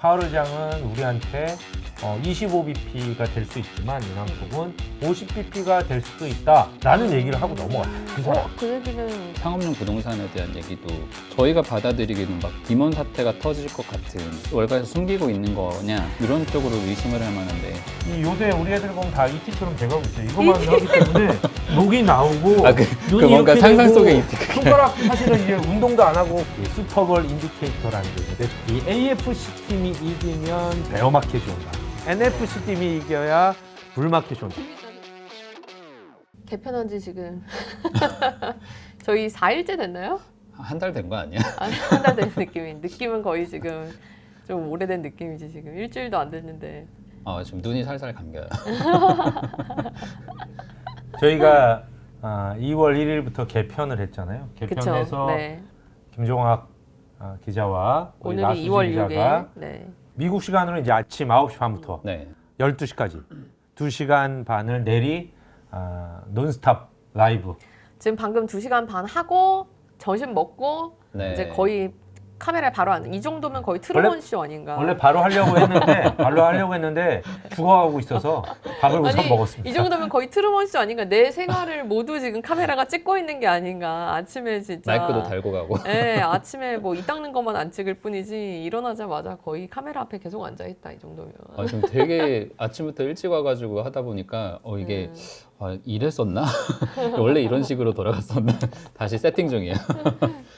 파워르장은 우리한테 25bp가 될 수 있지만 이남국은 50bp가 될 수도 있다라는 얘기를 하고 넘어갔어요. 그 사람. 그 얘기는 상업용 부동산에 대한 얘기도 저희가 받아들이기는 막 비먼 사태가 터질 것 같은 월가에서 숨기고 있는 거냐 이런 쪽으로 의심을 할 만한데 요새 우리 애들 보면 다 ET처럼 돼가고 있어요. 이것만 하기 때문에 녹이 나오고 그 눈이 뭔가 이렇게 상상 되고 속의 ET 손가락 사실은 이제 운동도 안 하고 슈퍼볼 인디케이터라는 게 있는데 이 AFC 팀이 이기면 베어마켓이 온다. NFC 팀이 이겨야 불마켓이 온다. 개편한 지 지금 저희 4일째 됐나요? 한 달 된 거 아니야? 한 달 된 느낌은 거의 지금 좀 오래된 느낌이지. 지금 일주일도 안 됐는데. 지금 눈이 살살 감겨요. 저희가 2월 1일부터 개편을 했잖아요. 개편해서 그쵸? 네. 김종학 기자와 우리 오늘이 나수지 2월 기자가 6일. 네. 미국 시간으로 이제 아침 9시 반부터 네. 12시까지 2시간 반을 내리 논스톱 라이브. 지금 방금 2시간 반 하고 점심 먹고 네. 이제 거의 카메라에 바로 앉는 이 정도면 거의 트루먼 쇼 아닌가. 원래 바로 하려고 했는데 죽어가고 있어서 밥을 우선 아니, 먹었습니다. 이 정도면 거의 트루먼 쇼 아닌가. 내 생활을 모두 지금 카메라가 찍고 있는 게 아닌가. 아침에 진짜. 마이크도 달고 가고. 네, 아침에 뭐 이 닦는 것만 안 찍을 뿐이지 일어나자마자 거의 카메라 앞에 계속 앉아 있다 이 정도면. 지금 되게 아침부터 일찍 와가지고 하다 보니까 이게 이랬었나? 원래 이런 식으로 돌아갔었나? 다시 세팅 중이에요.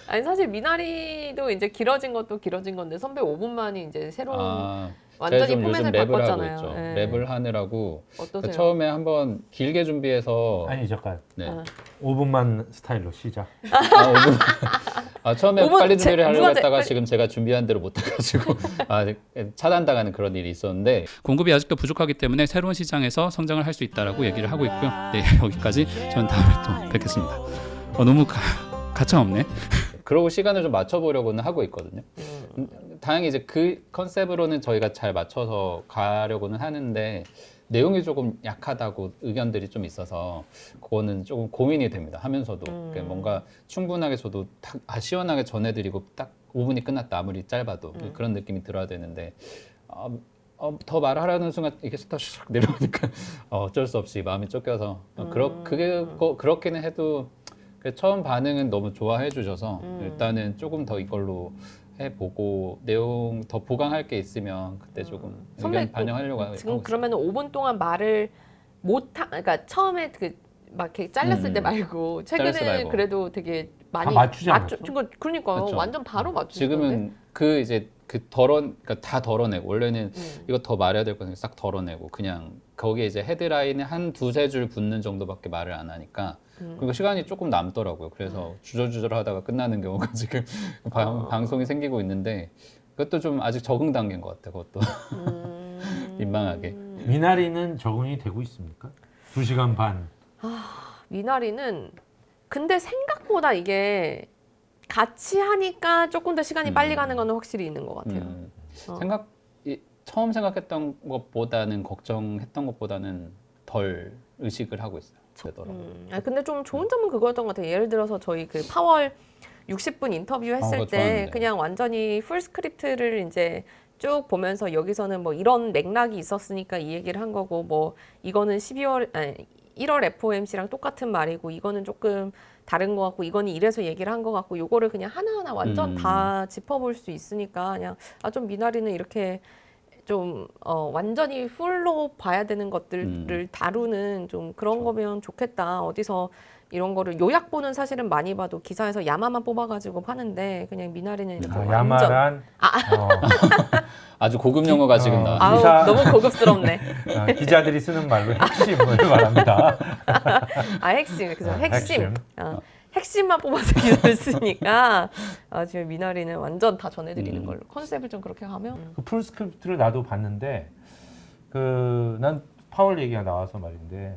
아니 사실 미나리도 이제 길어진 것도 길어진 건데 선배 5분만이 이제 새로운 제가 완전히 좀 요즘 포맷을 랩을 하고 바꿨잖아요. 있죠. 네. 랩을 하느라고 어떠세요? 처음에 한번 길게 준비해서 아니 잠깐 네. 5분만 스타일로 시작. 5분. 처음에 5분 빨리 준비를 하려고 누가 했다가 지금 제가 준비한 대로 못 해가지고 차단당하는 그런 일이 있었는데 공급이 아직도 부족하기 때문에 새로운 시장에서 성장을 할 수 있다라고 얘기를 하고 있고요. 네, 여기까지 저는 다음에 또 뵙겠습니다. 너무 가차 없네. 그러고 시간을 좀 맞춰보려고는 하고 있거든요. 다행히 이제 그 컨셉으로는 저희가 잘 맞춰서 가려고는 하는데 내용이 조금 약하다고 의견들이 좀 있어서 그거는 조금 고민이 됩니다. 하면서도 그러니까 뭔가 충분하게 저도 시원하게 전해드리고 딱 5분이 끝났다 아무리 짧아도 그런 느낌이 들어야 되는데 더 말하려는 순간 이게 딱 내려오니까 어쩔 수 없이 마음이 쫓겨서 그렇게는 해도 처음 반응은 너무 좋아해 주셔서 일단은 조금 더 이걸로 해보고 내용 더 보강할 게 있으면 그때 조금 의견 반영하려고 하고 지금 있어요. 그러면 5분 동안 말을 그러니까 처음에 막 이렇게 잘렸을 때 말고 잘렸을 최근에 말고. 그래도 되게 많이 맞추지 않았어? 그러니까 그쵸. 완전 바로 맞추시던데. 지금은 그러니까 다 덜어내고 원래는 이거 더 말해야 될 거는 싹 덜어내고 그냥 거기에 이제 헤드라인에 한 두세 줄 붙는 정도밖에 말을 안 하니까 그러니까 시간이 조금 남더라고요. 그래서 주저주저 하다가 끝나는 경우가 지금 방송이 생기고 있는데 그것도 좀 아직 적응 단계인 것 같아요. 그것도 민망하게. 미나리는 적응이 되고 있습니까? 2시간 반. 미나리는 근데 생각보다 이게 같이 하니까 조금 더 시간이 빨리 가는 건 확실히 있는 것 같아요. 처음 생각했던 것보다는 걱정했던 것보다는 덜 의식을 하고 있어요. 근데 좀 좋은 점은 그거였던 것 같아요. 예를 들어서 저희 그 파월 60분 인터뷰 했을 그거 때 좋았는데. 그냥 완전히 풀 스크립트를 이제 쭉 보면서 여기서는 뭐 이런 맥락이 있었으니까 이 얘기를 한 거고 뭐 이거는 1월 FOMC랑 똑같은 말이고 이거는 조금 다른 것 같고 이거는 이래서 얘기를 한 것 같고 요거를 그냥 하나하나 완전 다 짚어볼 수 있으니까 그냥 좀 미나리는 이렇게 좀 완전히 풀로 봐야 되는 것들을 다루는 좀 그런 거면 좋겠다. 어디서 이런 거를 요약본은 사실은 많이 봐도 기사에서 야마만 뽑아가지고 파는데 그냥 미나리는 이렇게 완전 야마란 아주 고급 용어가 지금 나와. 아우 기사- 너무 고급스럽네. 기자들이 쓰는 말로 핵심을 말합니다. 핵심 그죠? 핵심. 핵심. 핵심만 뽑아서 기사를 쓰니까 지금 미나리는 완전 다 전해드리는 걸로 컨셉을 좀 그렇게 하면 그 풀 스크립트를 나도 봤는데 난 파월 얘기가 나와서 말인데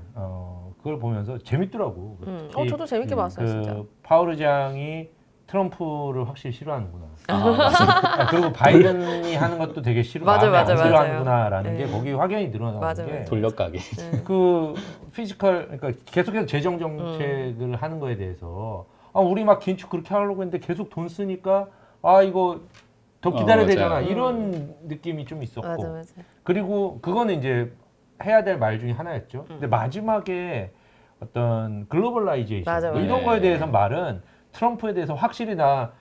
그걸 보면서 재밌더라고. 특히 저도 재밌게 봤어요 진짜. 파월 의장이 트럼프를 확실히 싫어하는구나. 맞아. 그리고 바이든이 하는 것도 되게 맞아, 마음에 안 맞아, 싫어하는구나라는 맞아요. 게 거기 확연히 드러나는 맞아, 게 맞아. 돌려가기. 그 피지컬 그러니까 계속해서 재정 정책을 하는 거에 대해서 우리 막 긴축 그렇게 하려고 했는데 계속 돈 쓰니까 이거 더 기다려야 맞아요. 되잖아. 이런 느낌이 좀 있었고. 맞아. 그리고 그거는 이제 해야 될 말 중에 하나였죠. 근데 마지막에 어떤 글로벌라이제이션 맞아, 뭐 이런 맞아. 거에 대해서 말은 트럼프에 대해서 확실히 나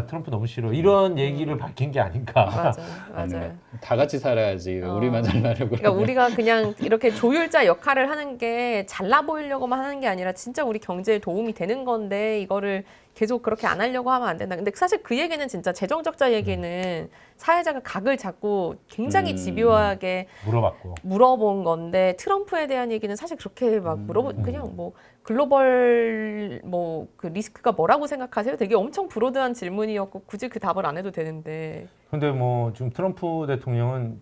트럼프 너무 싫어 이런 얘기를 밝힌 게 아닌가. 맞아요. 아니면 다 같이 살아야지 왜 우리만 잘나려고 그러니까 우리가 그냥 이렇게 조율자 역할을 하는 게 잘나 보이려고만 하는 게 아니라 진짜 우리 경제에 도움이 되는 건데 이거를 계속 그렇게 안 하려고 하면 안 된다. 근데 사실 그 얘기는 진짜 재정 적자 얘기는 사회자가 각을 잡고 굉장히 집요하게 물어봤고. 물어본 건데 트럼프에 대한 얘기는 사실 그렇게 막 그냥 뭐 글로벌 뭐 그 리스크가 뭐라고 생각하세요? 되게 엄청 브로드한 질문이었고 굳이 그 답을 안 해도 되는데. 근데 뭐 지금 트럼프 대통령은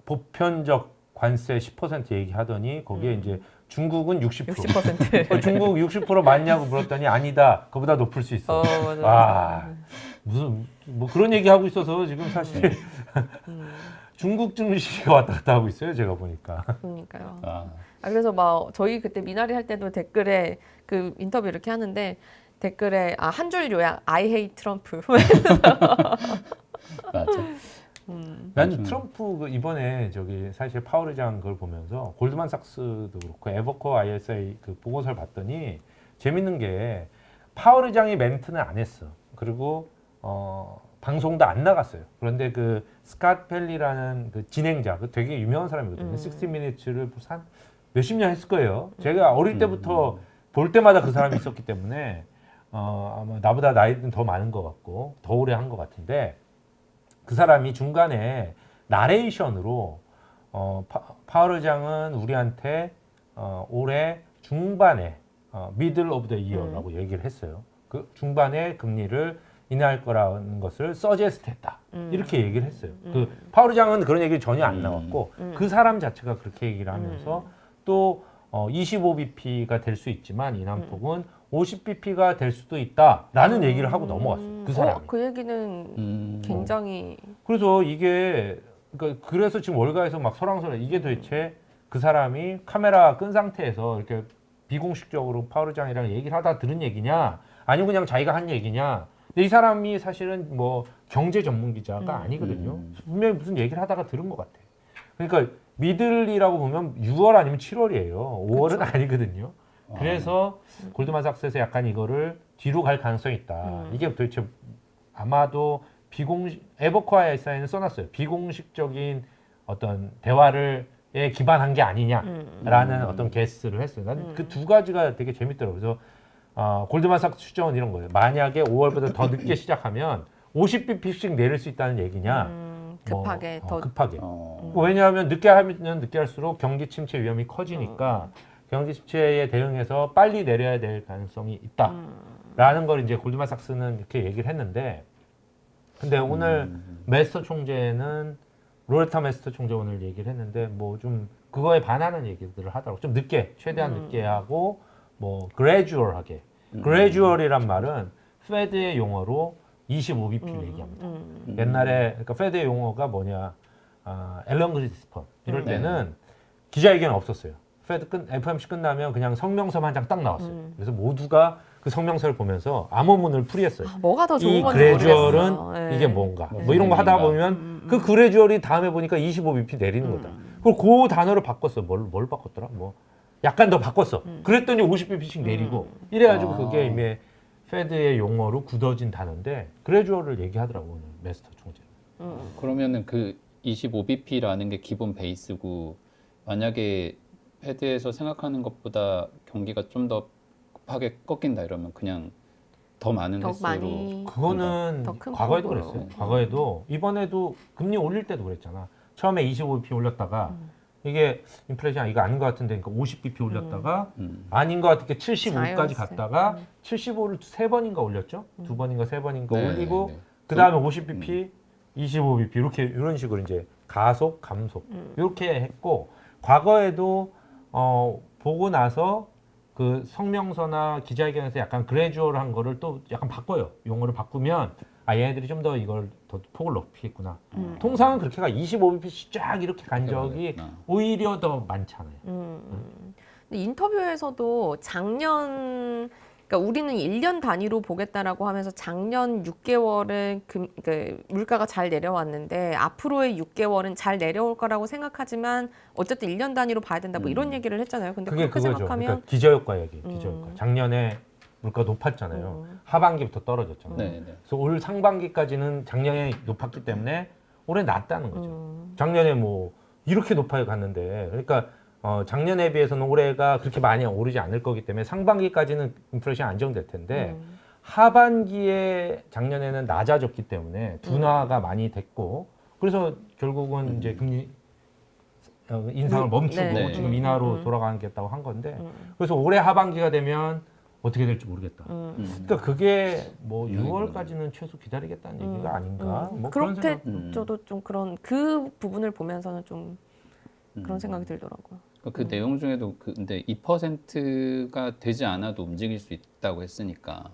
보편적 관세 10% 얘기하더니 거기에 이제 중국은 60%. 60%. 중국 60% 맞냐고 물었더니 아니다. 그보다 높을 수 있어. 맞아. 아, 무슨 뭐 그런 얘기 하고 있어서 지금 사실 중국 증시가 왔다 갔다 하고 있어요. 제가 보니까. 그러니까요. 아, 그래서 막 저희 그때 미나리 할 때도 댓글에 그 인터뷰 이렇게 하는데 댓글에 한 줄 요약 I hate 트럼프. 맞아. 난 트럼프 그 이번에 저기 사실 파월 의장 그걸 보면서 골드만삭스도 그렇고 에버코 ISI 그 보고서를 봤더니 재밌는 게 파월 의장이 멘트는 안 했어. 그리고 방송도 안 나갔어요. 그런데 그 스캇 펠리라는 그 진행자, 그 되게 유명한 사람이거든요. 60 미니츠를 한 몇십 년 했을 거예요. 제가 어릴 때부터 볼 때마다 그 사람이 있었기 때문에 아마 나보다 나이는 더 많은 것 같고 더 오래 한 것 같은데 그 사람이 중간에 나레이션으로 파월 의장은 우리한테 올해 중반에 middle of the year라고 얘기를 했어요. 그 중반에 금리를 인하할 거라는 것을 서제스트했다. 이렇게 얘기를 했어요. 그 파월 의장은 그런 얘기 전혀 안 나왔고 그 사람 자체가 그렇게 얘기를 하면서 또 25bp가 될 수 있지만 인하폭은 50bp가 될 수도 있다라는 얘기를 하고 넘어갔어요. 그 사람이. 그 얘기는 굉장히 그래서 이게 그래서 지금 월가에서 막 설왕설래 이게 도대체 그 사람이 카메라 끈 상태에서 이렇게 비공식적으로 파월 의장이랑 얘기를 하다 들은 얘기냐 아니면 그냥 자기가 한 얘기냐. 근데 이 사람이 사실은 뭐 경제 전문 기자가 아니거든요. 분명히 무슨 얘기를 하다가 들은 것 같아. 그러니까 미들이라고 보면 6월 아니면 7월이에요. 5월은 아니거든요. 그래서 골드만삭스에서 약간 이거를 뒤로 갈 가능성이 있다. 이게 도대체 아마도 에버코아의 사인은 써놨어요. 비공식적인 어떤 대화를 에 기반한 게 아니냐라는 어떤 게스를 했어요. 난 그 두 가지가 되게 재밌더라고요. 그래서 골드만삭스 추정은 이런 거예요. 만약에 5월보다 더 늦게 시작하면 50bp씩 내릴 수 있다는 얘기냐. 급하게 더 급하게. 왜냐하면 늦게 하면 늦게 할수록 경기 침체 위험이 커지니까 경기 침체에 대응해서 빨리 내려야 될 가능성이 있다라는 걸 이제 골드만삭스는 이렇게 얘기를 했는데, 근데 오늘 메스터 총재는 로레타 메스터 총재 오늘 얘기를 했는데 뭐 좀 그거에 반하는 얘기들을 하더라고. 좀 늦게, 최대한 늦게 하고 뭐 gradual하게. gradual이란 말은 페드의 용어로 25bp를 얘기합니다. 옛날에 그러니까 페드의 용어가 뭐냐, 앨런 그리스펀 이럴 때는 기자회견 없었어요. FOMC 끝나면 그냥 성명서만 한 장 딱 나왔어요. 그래서 모두가 그 성명서를 보면서 암호문을 풀이했어요. 뭐가 더 좋은 이 건지 그래주얼은 모르겠어요. 예. 이게 뭔가 뭐 이런 거 하다 보면 그 그래주얼이 다음에 보니까 25bp 내리는 거다. 그리고 그 단어를 바꿨어. 뭘 바꿨더라? 뭐 약간 더 바꿨어. 그랬더니 50bp씩 내리고 이래가지고 그게 이미 페드의 용어로 굳어진 단어인데 그래주얼을 얘기하더라고 오늘 메스터 총재. 그러면은 그 25bp라는 게 기본 베이스고, 만약에 페드에서 생각하는 것보다 경기가 좀 더 급하게 꺾인다 이러면 그냥 더 많은 더 횟수로 많이 그거는 더큰 과거에도 폭으로. 그랬어요. 과거에도 이번에도 금리 올릴 때도 그랬잖아. 처음에 25bp 올렸다가 이게 인플레이션 이거 아닌 것 같은데 그러니까 50bp 올렸다가 아닌 것 같으니까 75까지 자연스레. 갔다가 75를 세 번인가 올렸죠? 두 번인가 세 번인가 네, 올리고 네. 그 다음에 50bp, 25bp 이렇게 이런 식으로 이제 가속, 감속 이렇게 했고 과거에도 보고 나서 그 성명서나 기자회견에서 약간 그래주얼한 거를 또 약간 바꿔요. 용어를 바꾸면 얘네들이 좀 더 이걸 더 폭을 높이겠구나. 통상은 그렇게 가 25bp씩 쫙 이렇게 간 적이 오히려 더 많잖아요. 근데 인터뷰에서도 작년 그러니까 우리는 1년 단위로 보겠다라고 하면서 작년 6개월은 물가가 잘 내려왔는데 앞으로의 6개월은 잘 내려올 거라고 생각하지만 어쨌든 1년 단위로 봐야 된다 뭐 이런 얘기를 했잖아요. 근데 그게 그렇게 그거죠. 생각하면 그러니까 기저효과 얘기, 기저효과. 작년에 물가 높았잖아요. 하반기부터 떨어졌잖아요. 네, 네. 그래서 올 상반기까지는 작년에 높았기 때문에 올해 낮다는 거죠. 작년에 뭐 이렇게 높아요 갔는데, 그러니까 작년에 비해서는 올해가 그렇게 많이 오르지 않을 거기 때문에 상반기까지는 인플레이션이 안정될 텐데 하반기에 작년에는 낮아졌기 때문에 둔화가 많이 됐고, 그래서 결국은 이제 금리 인상을 멈추고 네. 지금 인하로 돌아가겠다고 한 건데, 그래서 올해 하반기가 되면 어떻게 될지 모르겠다. 그러니까 그게 뭐 6월까지는 최소 기다리겠다는 얘기가 아닌가? 뭐 그런 그렇게 생각. 저도 좀 그런 그 부분을 보면서는 좀 그런 생각이 들더라고요. 그 내용 중에도 근데 2%가 되지 않아도 움직일 수 있다고 했으니까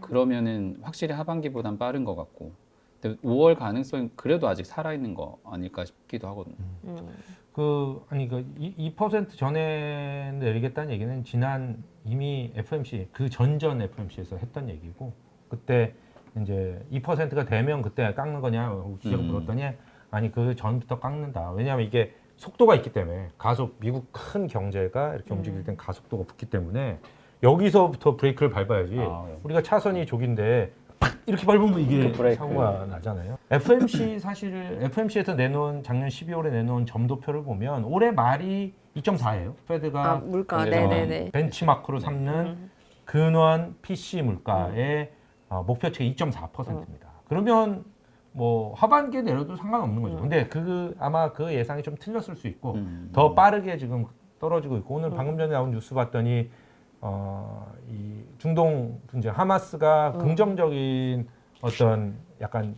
그러면은 확실히 하반기보단 빠른 것 같고, 근데 5월 가능성이 그래도 아직 살아있는 거 아닐까 싶기도 하거든요. 아니 2% 전에 내리겠다는 얘기는 지난 이미 FMC 그 전전 FMC에서 했던 얘기고, 그때 이제 2%가 되면 그때 깎는 거냐 기자가 물었더니 아니 그 전부터 깎는다. 왜냐하면 이게 속도가 있기 때문에, 가속 미국 큰 경제가 이렇게 움직일 땐 가속도가 붙기 때문에 여기서부터 브레이크를 밟아야지. 우리가 차선이 족인데 팍 이렇게 밟으면 이게 사고가 나잖아요. FMC 사실 FMC에서 내놓은 작년 12월에 내놓은 점도표를 보면 올해 말이 2.4예요. 페드가 물가 그래서 네네네. 벤치마크로 삼는 근원 PC 물가의 목표치가 2.4%입니다. 그러면 뭐 하반기에 내려도 상관없는 거죠. 근데 아마 그 예상이 좀 틀렸을 수 있고 더 빠르게 지금 떨어지고 있고, 오늘 방금 전에 나온 뉴스 봤더니 이 중동 분쟁 하마스가 긍정적인 어떤 약간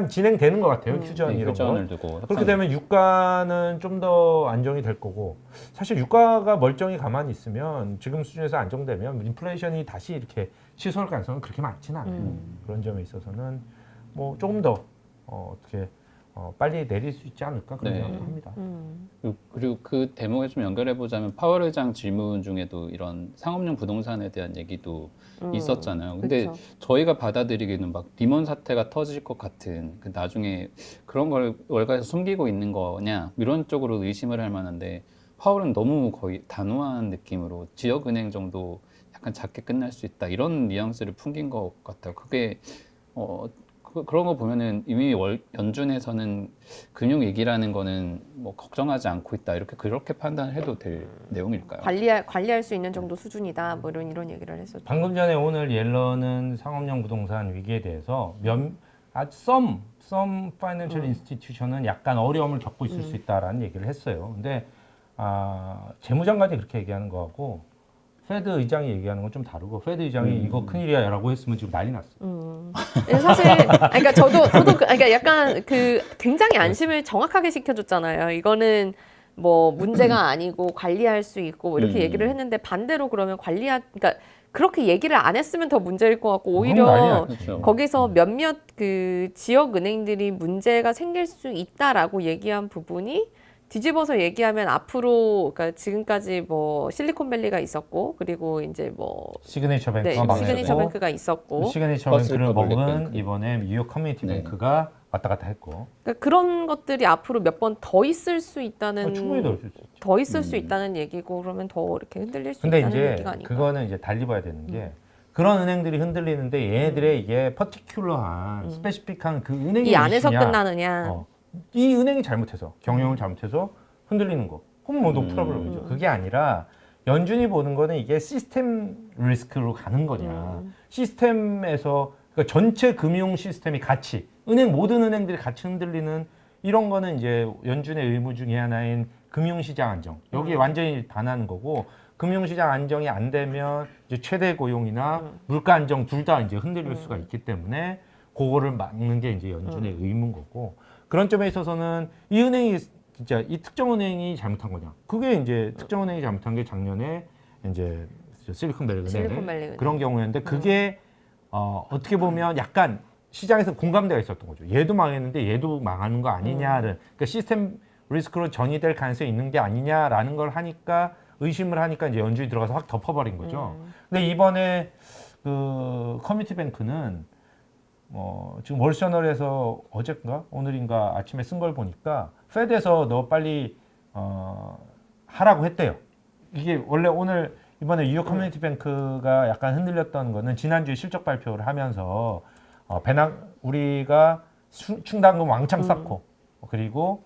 진행되는 것 같아요. 휴전 네, 이런 휴전을 거. 두고 그렇게 되면 유가는 좀 더 안정이 될 거고, 사실 유가가 멀쩡히 가만히 있으면 지금 수준에서 안정되면 인플레이션이 다시 이렇게 치솟을 가능성은 그렇게 많지는 않아요. 그런 점에 있어서는 뭐 조금 더 어떻게 빨리 내릴 수 있지 않을까 그런 네. 생각을 합니다. 그리고 그 대목에 좀 연결해 보자면 파월 의장 질문 중에도 이런 상업용 부동산에 대한 얘기도 있었잖아요. 근데 그쵸. 저희가 받아들이기에는 막 리먼 사태가 터질 것 같은, 나중에 그런 걸 월가에서 숨기고 있는 거냐 이런 쪽으로 의심을 할 만한데, 파월은 너무 거의 단호한 느낌으로 지역은행 정도 약간 작게 끝날 수 있다 이런 뉘앙스를 풍긴 것 같아요. 그게 그런 거 보면은 이미 연준에서는 금융 위기라는 거는 뭐 걱정하지 않고 있다 그렇게 판단을 해도 될 내용일까요? 관리할 수 있는 정도 수준이다. 뭐 이런 얘기를 했었죠. 방금 전에 오늘 옐런은 상업용 부동산 위기에 대해서 some financial institution은 약간 어려움을 겪고 있을 수 있다라는 얘기를 했어요. 근데 재무장관이 그렇게 얘기하는 거하고 페드 의장이 얘기하는 건 좀 다르고, 페드 의장이 이거 큰일이야라고 했으면 지금 난리 났어요. 사실 그러니까 저도 그러니까 약간 굉장히 안심을 정확하게 시켜줬잖아요. 이거는 뭐 문제가 아니고 관리할 수 있고 뭐 이렇게 얘기를 했는데, 반대로 그러면 그러니까 그렇게 얘기를 안 했으면 더 문제일 것 같고, 오히려 그렇죠. 거기서 몇몇 지역 은행들이 문제가 생길 수 있다라고 얘기한 부분이 뒤집어서 얘기하면 앞으로, 그러니까 지금까지 뭐 실리콘밸리가 있었고, 그리고 이제 뭐 시그니처 뱅크가 네, 망했고, 시그니처 뱅크가 있었고, 시그니처 퍼스트 뱅크를 퍼블릭 먹은 뱅크. 이번에 뉴욕 커뮤니티 네. 뱅크가 왔다 갔다 했고, 그러니까 그런 것들이 앞으로 몇 번 더 있을 수 있다는, 충분히 넣을 수 있죠. 더 있을 수 있다는 얘기고, 그러면 더 이렇게 흔들릴 수 근데 있다는 이제 얘기가 아닌가. 그거는 이제 달리 봐야 되는 게, 그런 은행들이 흔들리는데 얘네들의 이게 퍼티큘러한 스페시픽한 그 은행이 이 안에서 무엇이냐, 끝나느냐. 이 은행이 잘못해서 경영을 잘못해서 흔들리는 거, 그럼 뭐 노 프로블럼이죠. 그게 아니라 연준이 보는 거는 이게 시스템 리스크로 가는 거냐, 시스템에서 그러니까 전체 금융 시스템이 같이, 모든 은행들이 같이 흔들리는 이런 거는 이제 연준의 의무 중에 하나인 금융시장 안정, 여기에 완전히 반하는 거고, 금융시장 안정이 안 되면 이제 최대 고용이나 물가 안정 둘 다 이제 흔들릴 수가 있기 때문에 그거를 막는 게 이제 연준의 의무인 거고, 그런 점에 있어서는 이 은행이 진짜 이 특정 은행이 잘못한 거냐, 그게 이제 특정 은행이 잘못한 게 작년에 이제 실리콘밸리 은행 그런 경우였는데, 그게 어떻게 보면 약간 시장에서 공감대가 있었던 거죠. 얘도 망했는데 얘도 망하는 거 아니냐를, 그러니까 시스템 리스크로 전이될 가능성이 있는 게 아니냐라는 걸 하니까, 의심을 하니까 이제 연준이 들어가서 확 덮어버린 거죠. 근데 이번에 그 커뮤니티 뱅크는 지금 월스저널에서 어제인가 오늘인가 아침에 쓴 걸 보니까 페드에서 너 빨리 하라고 했대요. 이게 원래 오늘 이번에 뉴욕 커뮤니티 뱅크가 약간 흔들렸던 거는 지난주에 실적 발표를 하면서 배당 우리가 충당금 왕창 쌓고 그리고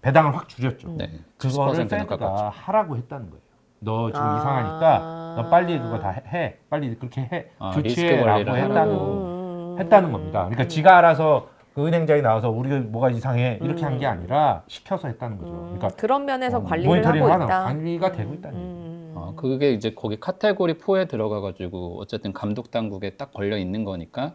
배당을 확 줄였죠. 네, 그거를 70%나 페드가 깎았죠. 하라고 했다는 거예요. 너 지금 이상하니까 너 빨리 그거 다 해. 빨리 그렇게 해. 리스크 조치해라고 관리를 했다는 겁니다. 그러니까 지가 알아서 그 은행장이 나와서 우리가 뭐가 이상해 이렇게 한 게 아니라 시켜서 했다는 거죠. 그러니까 그런 면에서 관리를 모니터링 하고 하는 있다. 관리가 되고 있다는 얘기예요. 그게 이제 거기 카테고리 4에 들어가가지고 어쨌든 감독 당국에 딱 걸려 있는 거니까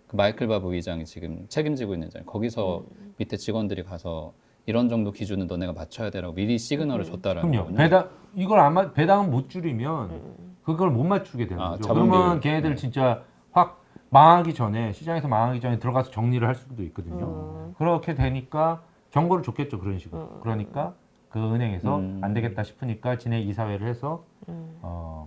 그 마이클 바브 의장이 지금 책임지고 있는 잖아요. 거기서 밑에 직원들이 가서 이런 정도 기준은 너네가 맞춰야 되라고 미리 시그널을 줬다라는 그럼요. 거군요. 이걸 아마 배당은 못 줄이면 그걸 못 맞추게 되는 거죠. 그러면 걔네들 진짜 확 망하기 전에 시장에서 망하기 전에 들어가서 정리를 할 수도 있거든요. 그렇게 되니까 경고를 줬겠죠. 그런 식으로. 그러니까 그 은행에서 안 되겠다 싶으니까 지네 이사회를 해서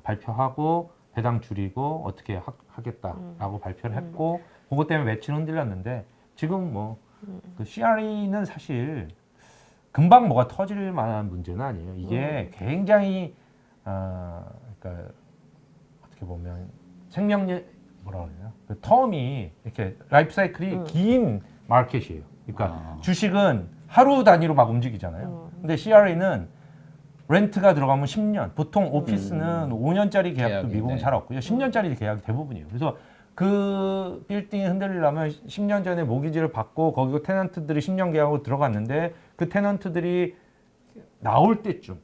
발표하고 배당 줄이고 어떻게 하겠다라고 발표를 했고 그것 때문에 매출은 흔들렸는데 지금 그 CRE는 사실 금방 뭐가 터질 만한 문제는 아니에요. 이게 굉장히 그러니까 어떻게 보면 생명력 뭐라 그러냐 그 텀이 이렇게 라이프 사이클이 긴 마켓이에요. 그러니까 주식은 하루 단위로 막 움직이잖아요. 근데 CRE는 렌트가 들어가면 10년, 보통 오피스는 5년짜리 계약도 미국은 잘 없고요. 10년짜리 계약이 대부분이에요. 그래서 그 빌딩이 흔들리려면 10년 전에 모기지를 받고 거기고 테넌트들이 10년 계약으로 들어갔는데 그 테넌트들이 나올 때쯤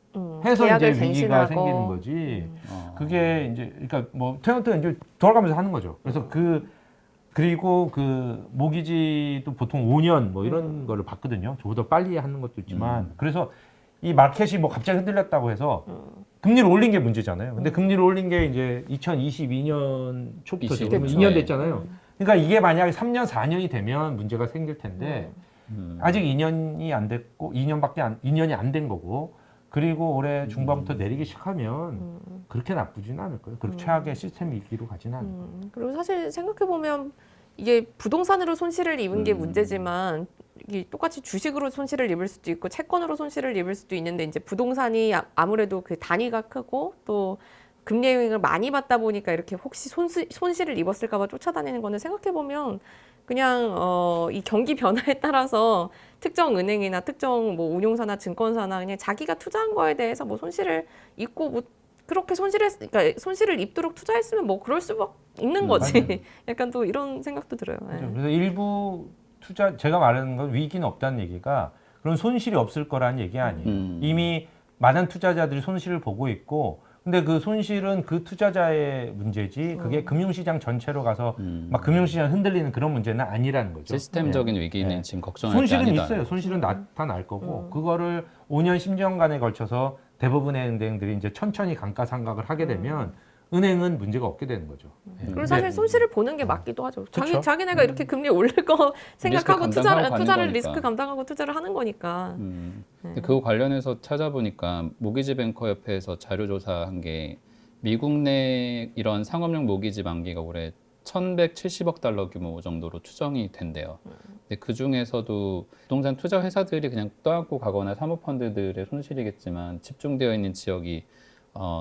해서 이제 위기가 갱신하고. 생기는 거지. 그게 이제 그러니까 뭐 테넌트가 이제 돌아가면서 하는 거죠. 그래서 그리고 그 모기지도 보통 5년 뭐 이런 거를 받거든요. 저보다 빨리 하는 것도 있지만 그래서 이 마켓이 뭐 갑자기 흔들렸다고 해서 금리를 올린 게 문제잖아요. 근데 금리를 올린 게 이제 2022년 초부터 지금 2년 됐잖아요. 그러니까 이게 만약에 3년, 4년이 되면 문제가 생길 텐데 아직 2년이 안 됐고 2년이 안 된 거고 그리고 올해 중반부터 내리기 시작하면 그렇게 나쁘지는 않을 거예요. 그렇게 최악의 시스템 위기로 가지는 않을 거예요. 그리고 사실 생각해 보면 이게 부동산으로 손실을 입은 게 문제지만 이게 똑같이 주식으로 손실을 입을 수도 있고 채권으로 손실을 입을 수도 있는데 이제 부동산이 아무래도 그 단위가 크고 또 금리 영향을 많이 받다 보니까 이렇게 혹시 손실을 입었을까 봐 쫓아다니는 거는 생각해 보면 그냥 이 경기 변화에 따라서 특정 은행이나 특정 뭐 운용사나 증권사나 그냥 자기가 투자한 거에 대해서 뭐 손실을 입고 뭐 그렇게 그러니까 손실을 입도록 투자했으면 뭐 그럴 수밖에 있는 거지. 약간 또 이런 생각도 들어요. 그렇죠. 그래서 일부 제가 말하는 건 위기는 없다는 얘기가 그런 손실이 없을 거라는 얘기 아니에요. 이미 많은 투자자들이 손실을 보고 있고 근데 그 손실은 그 투자자의 문제지 그게 금융시장 전체로 가서 막 금융시장 흔들리는 그런 문제는 아니라는 거죠. 시스템적인 위기는 지금 걱정할 게 손실은 아니다. 있어요. 손실은 나타날 거고 그거를 5년, 10년간에 걸쳐서 대부분의 은행들이 이제 천천히 감가상각을 하게 되면 은행은 문제가 없게 되는 거죠. 그리고 사실 손실을 보는 게 맞기도 하죠. 그쵸? 자기네가 이렇게 금리 올릴 거 생각하고 감당하고 가는 투자를 거니까. 리스크 감당하고 투자를 하는 거니까. 근데 그거 관련해서 찾아보니까 모기지 뱅커 협회에서 자료 조사한 게 미국 내 이런 상업용 모기지 만기가 올해 1,170억 달러 규모 정도로 추정이 된대요. 근데 그 중에서도 부동산 투자 회사들이 그냥 떠안고 가거나 사모펀드들의 손실이겠지만 집중되어 있는 지역이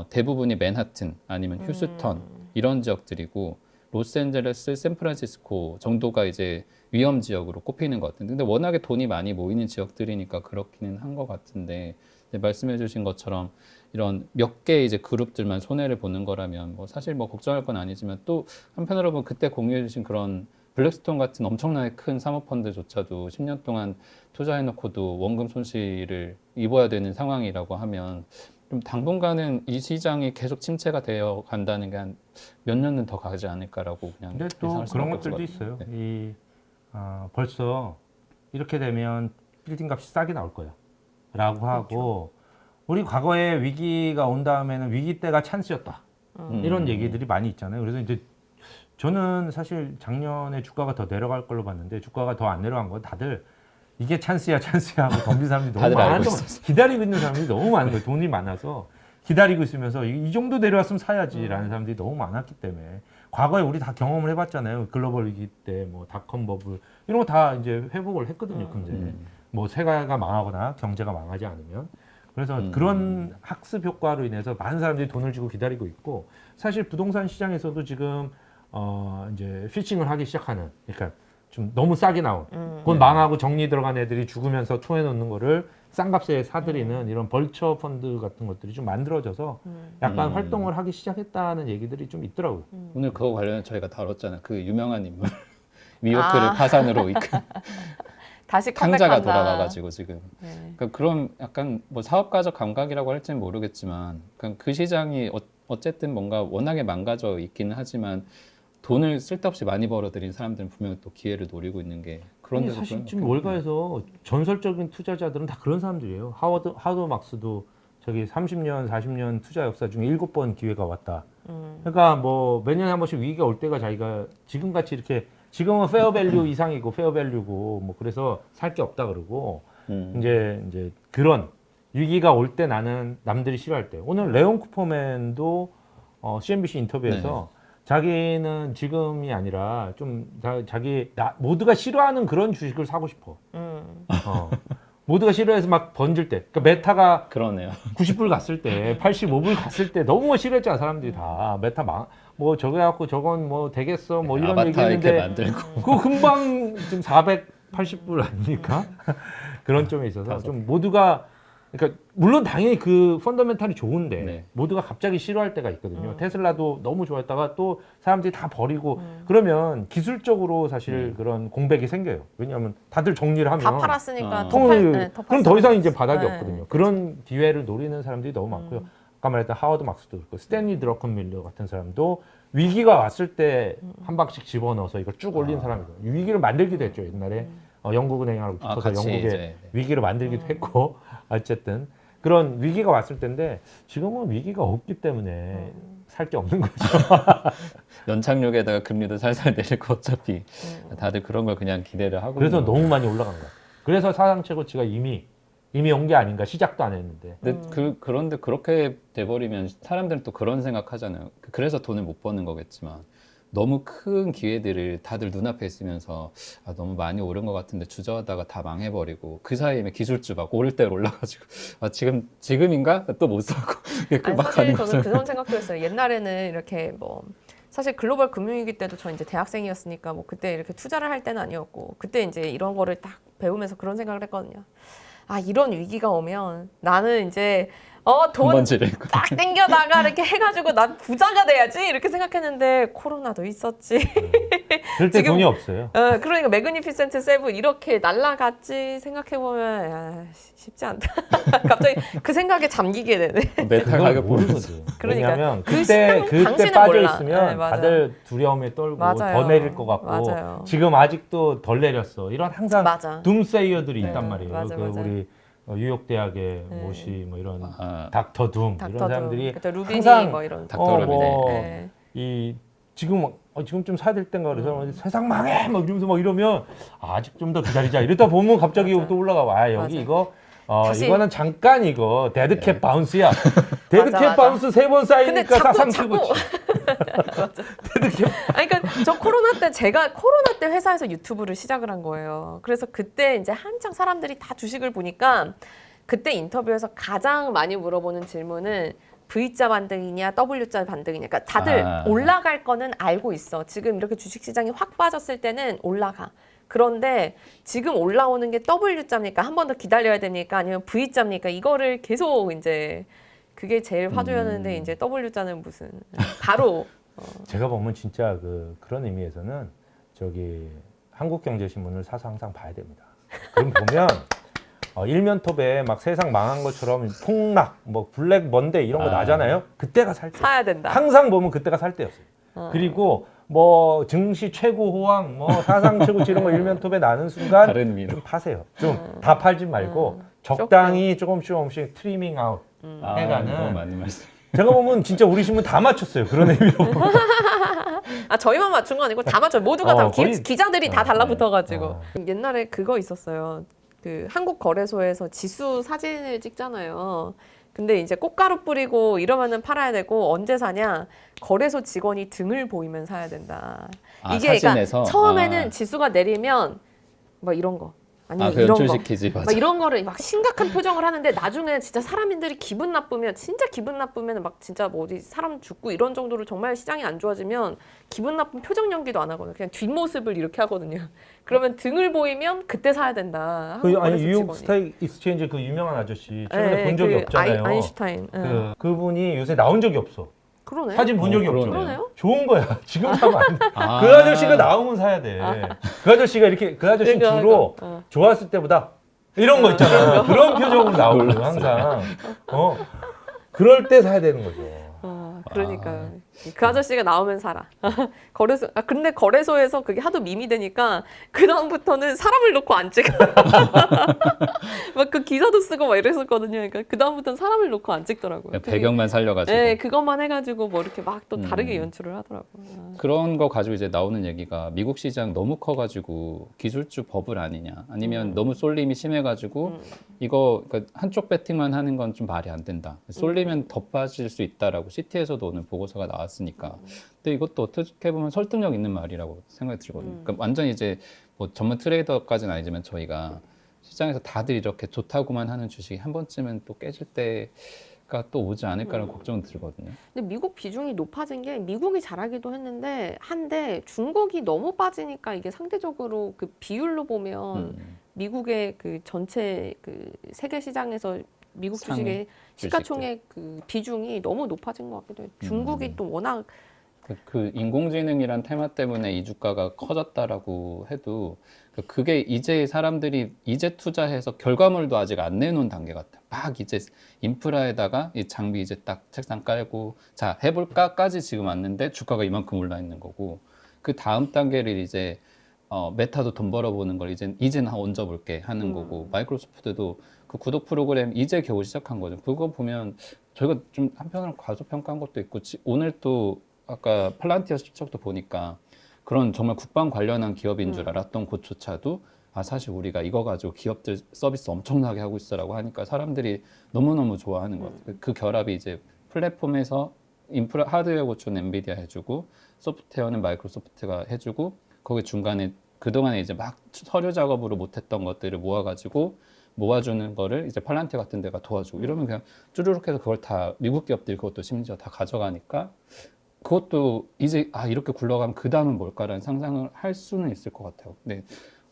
대부분이 맨하튼 아니면 휴스턴 이런 지역들이고 로스앤젤레스, 샌프란시스코 정도가 이제 위험 지역으로 꼽히는 것 같은데 근데 워낙에 돈이 많이 모이는 지역들이니까 그렇기는 한 것 같은데 말씀해주신 것처럼 이런 몇 개 이제 그룹들만 손해를 보는 거라면 뭐 사실 뭐 걱정할 건 아니지만 또 한편으로 보면 그때 공유해주신 그런 블랙스톤 같은 엄청나게 큰 사모펀드조차도 10년 동안 투자해놓고도 원금 손실을 입어야 되는 상황이라고 하면 좀 당분간은 이 시장이 계속 침체가 되어 간다는 게 한 몇 년은 더 가지 않을까라고 그냥 근데 또 예상할 그런 수밖에 것들도 없을 것 있어요. 같아요. 벌써 이렇게 되면 빌딩 값이 싸게 나올 거야 라고 하고 우리 과거에 위기가 온 다음에는 위기 때가 찬스였다 이런 얘기들이 많이 있잖아요. 그래서 이제 저는 사실 작년에 주가가 더 내려갈 걸로 봤는데 주가가 더 안 내려간 건 다들 이게 찬스야 하고 덤빈 사람들이 너무 다들 알고 많아서 있었어. 기다리고 있는 사람들이 너무 많은 거예요. 돈이 많아서 기다리고 있으면서 이 정도 내려왔으면 사야지라는 사람들이 너무 많았기 때문에 과거에 우리 다 경험을 해봤잖아요. 글로벌 위기 때 뭐 닷컴 버블 이런 거 다 이제 회복을 했거든요. 금세 뭐 세계가 망하거나 경제가 망하지 않으면. 그래서 그런 학습 효과로 인해서 많은 사람들이 돈을 주고 기다리고 있고 사실 부동산 시장에서도 지금 이제 피칭을 하기 시작하는 그러니까 좀 너무 싸게 나온 곧 망하고 정리 들어간 애들이 죽으면서 토해놓는 거를 싼 값에 사들이는 이런 벌처 펀드 같은 것들이 좀 만들어져서 약간 활동을 하기 시작했다는 얘기들이 좀 있더라고요. 오늘 그거 관련해 저희가 다뤘잖아요. 그 유명한 인물 미호크를 파산으로 이끈 다시 탕자가 컴백한다. 돌아가가지고 지금 네. 그러니까 그런 약간 뭐 사업가적 감각이라고 할지는 모르겠지만 그 시장이 어쨌든 뭔가 워낙에 망가져 있기는 하지만 돈을 쓸데없이 많이 벌어들인 사람들은 분명히 또 기회를 노리고 있는 게 그런 데서 사실 그런 지금 것 같아요. 월가에서 전설적인 투자자들은 다 그런 사람들이에요. 하워드 막스도 저기 30년, 40년 투자 역사 중에 7번 기회가 왔다. 그러니까 뭐 몇 년에 한 번씩 위기가 올 때가 자기가 지금같이 이렇게 지금은 페어밸류 이상이고 페어밸류고 뭐 그래서 살 게 없다 그러고 이제 그런 위기가 올 때 나는 남들이 싫어할 때 오늘 레온 쿠퍼맨도 CNBC 인터뷰에서 자기는 지금이 아니라 좀 자기 모두가 싫어하는 그런 주식을 사고 싶어. 모두가 싫어해서 막 번질 때, 그러니까 메타가 그러네요. 90불 갔을 때, 85불 갔을 때 너무 싫어했잖아 사람들이 다. 메타 뭐 저거 해갖고 저건 뭐 되겠어 뭐 이런 아바타 이렇게 얘기했는데 만들고 그거 금방 지금 480불 아닙니까? 그런 점에 있어서 좀 모두가 그러니까 물론 당연히 그 펀더멘탈이 좋은데 네. 모두가 갑자기 싫어할 때가 있거든요. 테슬라도 너무 좋아했다가 또 사람들이 다 버리고 그러면 기술적으로 사실 그런 공백이 생겨요. 왜냐하면 다들 정리를 하면 다 팔았으니까 통을 그럼 더 이상 이제 바닥이 네. 없거든요. 그런 기회를 노리는 사람들이 너무 많고요. 아까 말했던 하워드 막스도 그렇고 스탠리 드러컨밀러 같은 사람도 위기가 왔을 때 한 방씩 집어넣어서 이걸 쭉 올린 사람이거든요. 위기를 만들기도 했죠 옛날에 영국은행하고 붙어서 같이 영국의 이제, 위기를 만들기도 했고 어쨌든 그런 위기가 왔을 때인데 지금은 위기가 없기 때문에 살 게 없는 거죠. 연착륙에다가 금리도 살살 내리고 어차피 다들 그런 걸 그냥 기대를 하고 그래서 있는 너무 많이 올라간 거야. 그래서 사상 최고치가 이미 온 게 아닌가. 시작도 안 했는데. 근데 그런데 그렇게 돼버리면 사람들은 또 그런 생각하잖아요. 그래서 돈을 못 버는 거겠지만 너무 큰 기회들을 다들 눈앞에 있으면서 너무 많이 오른 것 같은데 주저하다가 다 망해버리고 그 사이에 기술주 막 오를 때 올라가지고 지금인가 또 못 사고 아니, 막 사실 가는 저는 거죠. 그런 생각도 했어요. 옛날에는 이렇게 뭐 사실 글로벌 금융위기 때도 저 이제 대학생이었으니까 뭐 그때 이렇게 투자를 할 때는 아니었고 그때 이제 이런 거를 딱 배우면서 그런 생각을 했거든요. 이런 위기가 오면 나는 이제 돈 번지를 딱 땡겨다가 이렇게 해가지고 난 부자가 돼야지 이렇게 생각했는데 코로나도 있었지. 그럴 때 지금- 돈이 없어요. 그러니까 매그니피센트 세븐 이렇게 날라갔지 생각해보면 쉽지 않다. 갑자기 그 생각에 잠기게 되네. 메탈 그걸 가격 보면서 모르거든. 그러니까 왜냐하면 그 그때 당시는 빠져 몰라. 있으면 네, 맞아요. 다들 두려움에 떨고 맞아요. 더 내릴 것 같고 맞아요. 지금 아직도 덜 내렸어. 이런 항상 맞아. 둠세이어들이 네, 있단 말이에요. 맞아, 그 맞아. 우리 뉴욕 대학의 네. 모시 뭐 이런 아, 닥터 둠 이런 닥터도 사람들이 그때 루비니 항상 뭐 이런 닥터 루비니. 네. 이 지금 좀 사야 될 때인가 그래서 세상 망해 막 이러면서 막 이러면 아직 좀 더 기다리자 이러다 보면 갑자기 맞아. 또 올라가 와 여기 맞아. 이거 다시- 이거는 잠깐 이거 데드캣 바운스야 데드캣 맞아. 바운스 3번 근데 쌓이니까 사상 자꾸 최고치 데드캣 아니 그러니까 저 제가 코로나 때 회사에서 유튜브를 시작을 한 거예요. 그래서 그때 이제 한창 사람들이 다 주식을 보니까 그때 인터뷰에서 가장 많이 물어보는 질문은 V자 반등이냐 W자 반등이냐. 그러니까 다들 올라갈 거는 알고 있어. 지금 이렇게 주식 시장이 확 빠졌을 때는 올라가. 그런데 지금 올라오는 게 W자입니까? 한 번 더 기다려야 됩니까? 아니면 V자입니까? 이거를 계속 이제 그게 제일 화두였는데 이제 W자는 무슨 바로 제가 보면 진짜 그런 의미에서는 저기 한국경제신문을 사서 항상 봐야 됩니다. 그럼 보면 일면톱에 막 세상 망한 것처럼 폭락, 뭐 블랙 먼데이 이런 거 나잖아요. 그때가 살 때. 사야 된다. 항상 보면 그때가 살 때였어요. 그리고 뭐 증시 최고 호황, 뭐 사상 최고치 이런 거 일면톱에 나는 순간 다른 의미로. 좀 파세요. 좀 다 팔지 말고 적당히 조금씩 트리밍 아웃 해가는. 너무 맞는 말씀. 제가 보면 진짜 우리 신문 다 맞췄어요. 그런 의미로. 저희만 맞춘 거 아니고 다 맞춰요. 모두가 다 거의- 기자들이 다 달라붙어가지고 어. 옛날에 그거 있었어요. 그 한국 거래소에서 지수 사진을 찍잖아요. 근데 이제 꽃가루 뿌리고 이러면은 팔아야 되고 언제 사냐? 거래소 직원이 등을 보이면 사야 된다. 아, 이게 사진에서? 그러니까 처음에는 아. 지수가 내리면 막 이런 거. 아니면 그 이런 거. 연출시키지 맞아. 막 이런 거를 막 심각한 표정을 하는데 나중에 진짜 사람들이 기분 나쁘면 진짜 기분 나쁘면 막 진짜 뭐 어디 사람 죽고 이런 정도로 정말 시장이 안 좋아지면 기분 나쁜 표정 연기도 안 하거든요. 그냥 뒷모습을 이렇게 하거든요. 그러면 등을 보이면 그때 사야 된다. 그 한국 아니 거래소 뉴욕 직원이. 스타일 익스체인지 그 유명한 아저씨 최근에 본 적이 그 없잖아요. 아인슈타인. 그분이 요새 나온 적이 없어. 그러네. 사진 본 적이 그러네요. 없잖아요. 그러네요. 좋은 거야. 지금 사면 안 돼. 아. 그 아저씨가 나오면 사야 돼. 그 아저씨가 이렇게 그 아저씨 그러니까, 주로 그러니까. 좋았을 때보다 이런 거 있잖아. 그런 표정으로 나오거든 항상. 그럴 때 사야 되는 거죠. 그러니까 그 아저씨가 나오면 살아. 거래소 근데 거래소에서 그게 하도 밈이 되니까 그 다음부터는 사람을 놓고 안 찍어. 막 그 기사도 쓰고 막 이랬었거든요. 그러니까 그 다음부터는 사람을 놓고 안 찍더라고요. 배경만 살려가지고. 네, 그것만 해가지고 뭐 이렇게 막 또 다르게 연출을 하더라고요. 그런 거 가지고 이제 나오는 얘기가 미국 시장 너무 커가지고 기술주 버블 아니냐, 아니면 너무 쏠림이 심해가지고 이거 그러니까 한쪽 배팅만 하는 건 좀 말이 안 된다. 쏠리면 더 빠질 수 있다라고 CT에서도 오늘 보고서가 나왔으니까. 근데 이것도 어떻게 보면 설득력 있는 말이라고 생각이 들거든요. 그러니까 완전 이제 뭐 전문 트레이더까지는 아니지만 저희가 시장에서 다들 이렇게 좋다고만 하는 주식이 한 번쯤은 또 깨질 때가 또 오지 않을까라는 걱정은 들거든요. 근데 미국 비중이 높아진 게 미국이 잘하기도 했는데 한데 중국이 너무 빠지니까 이게 상대적으로 그 비율로 보면 미국의 그 전체 그 세계 시장에서 미국 주식의 시가총액 그 비중이 너무 높아진 것 같기도 해요. 중국이 또 워낙 그 인공지능이란 테마 때문에 이 주가가 커졌다라고 해도 그게 이제 사람들이 이제 투자해서 결과물도 아직 안 내놓은 단계 같아요. 막 이제 인프라에다가 이 장비 이제 딱 책상 깔고 자 해볼까까지 지금 왔는데 주가가 이만큼 올라 있는 거고 그 다음 단계를 이제 메타도 돈 벌어보는 걸 이제는 얹어볼게 하는 거고 마이크로소프트도 그 구독 프로그램 이제 겨우 시작한 거죠. 그거 보면 저희가 좀 한편으로 과소평가한 것도 있고 오늘 또 아까 팔란티어 실적도 보니까 그런 정말 국방 관련한 기업인 줄 알았던 곳조차도 사실 우리가 이거 가지고 기업들 서비스 엄청나게 하고 있어라고 하니까 사람들이 너무너무 좋아하는 것 같아요. 그 결합이 이제 플랫폼에서 인프라 하드웨어 고추는 엔비디아 해주고 소프트웨어는 마이크로소프트가 해주고 거기 중간에 그동안에 이제 막 서류 작업으로 못했던 것들을 모아가지고 모아주는 거를 이제 팔란티어 같은 데가 도와주고 이러면 그냥 쭈르륵 해서 그걸 다 미국 기업들이 그것도 심지어 다 가져가니까 그것도 이제 이렇게 굴러가면 그 다음은 뭘까라는 상상을 할 수는 있을 것 같아요. 근데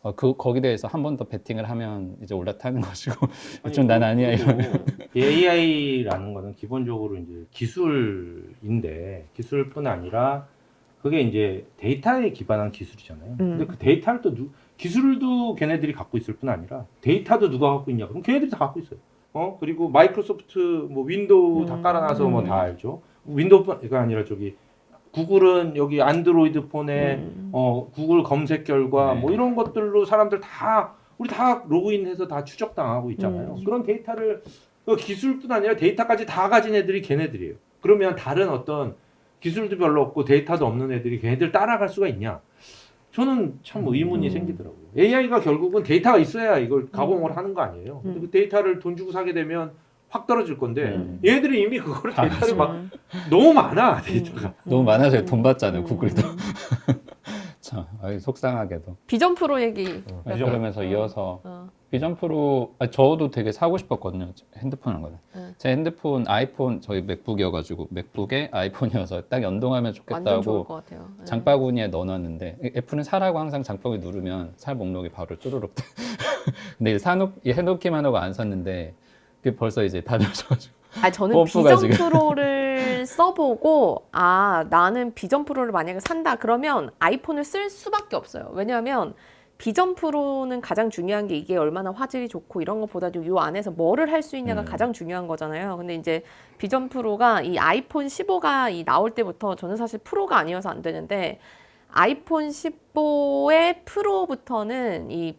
거기에 대해서 한 번 더 베팅을 하면 이제 올라타는 것이고 좀 난 아니야 이러면 AI라는 거는 기본적으로 이제 기술인데 기술뿐 아니라 그게 이제 데이터에 기반한 기술이잖아요. 근데 그 데이터를 또 기술도 걔네들이 갖고 있을 뿐 아니라 데이터도 누가 갖고 있냐? 그럼 걔네들이 다 갖고 있어요. 그리고 마이크로소프트 뭐 윈도우 다 깔아놔서 뭐 다 알죠. 윈도우가 아니라 구글은 여기 안드로이드 폰에 구글 검색 결과 뭐 이런 것들로 사람들 우리 다 로그인해서 다 추적당하고 있잖아요. 그런 데이터를 기술뿐 아니라 데이터까지 다 가진 애들이 걔네들이에요. 그러면 다른 어떤 기술도 별로 없고 데이터도 없는 애들이 걔네들 따라갈 수가 있냐? 저는 참 의문이 생기더라고요. AI가 결국은 데이터가 있어야 이걸 가공을 하는 거 아니에요. 근데 그 데이터를 돈 주고 사게 되면 확 떨어질 건데 얘들이 이미 그거를 데이터를 막 너무 많아 데이터가. 너무 많아서 돈 받잖아요 구글도. 참 속상하게도. 비전 프로 얘기. 그러면서 이어서 비전 프로 저도 되게 사고 싶었거든요. 핸드폰 한 거는. 제 핸드폰 아이폰 저희 맥북이어가지고 맥북에 아이폰이어서 딱 연동하면 좋겠다 완전 좋을 하고 것 같아요. 네. 장바구니에 넣어놨는데 애플은 사라고 항상 장바구니 누르면 살 목록이 바로 쭈루룩. 근데 해놓기만 하고 안 샀는데 그게 벌써 이제 다 늦어가지고. 저는 비전 프로를 써보고 나는 비전 프로를 만약에 산다 그러면 아이폰을 쓸 수밖에 없어요. 왜냐하면 비전 프로는 가장 중요한 게 이게 얼마나 화질이 좋고 이런 것보다도 이 안에서 뭐를 할 수 있냐가 가장 중요한 거잖아요. 근데 이제 비전 프로가 이 아이폰 15가 나올 때부터 저는 사실 프로가 아니어서 안 되는데 아이폰 15의 프로부터는 이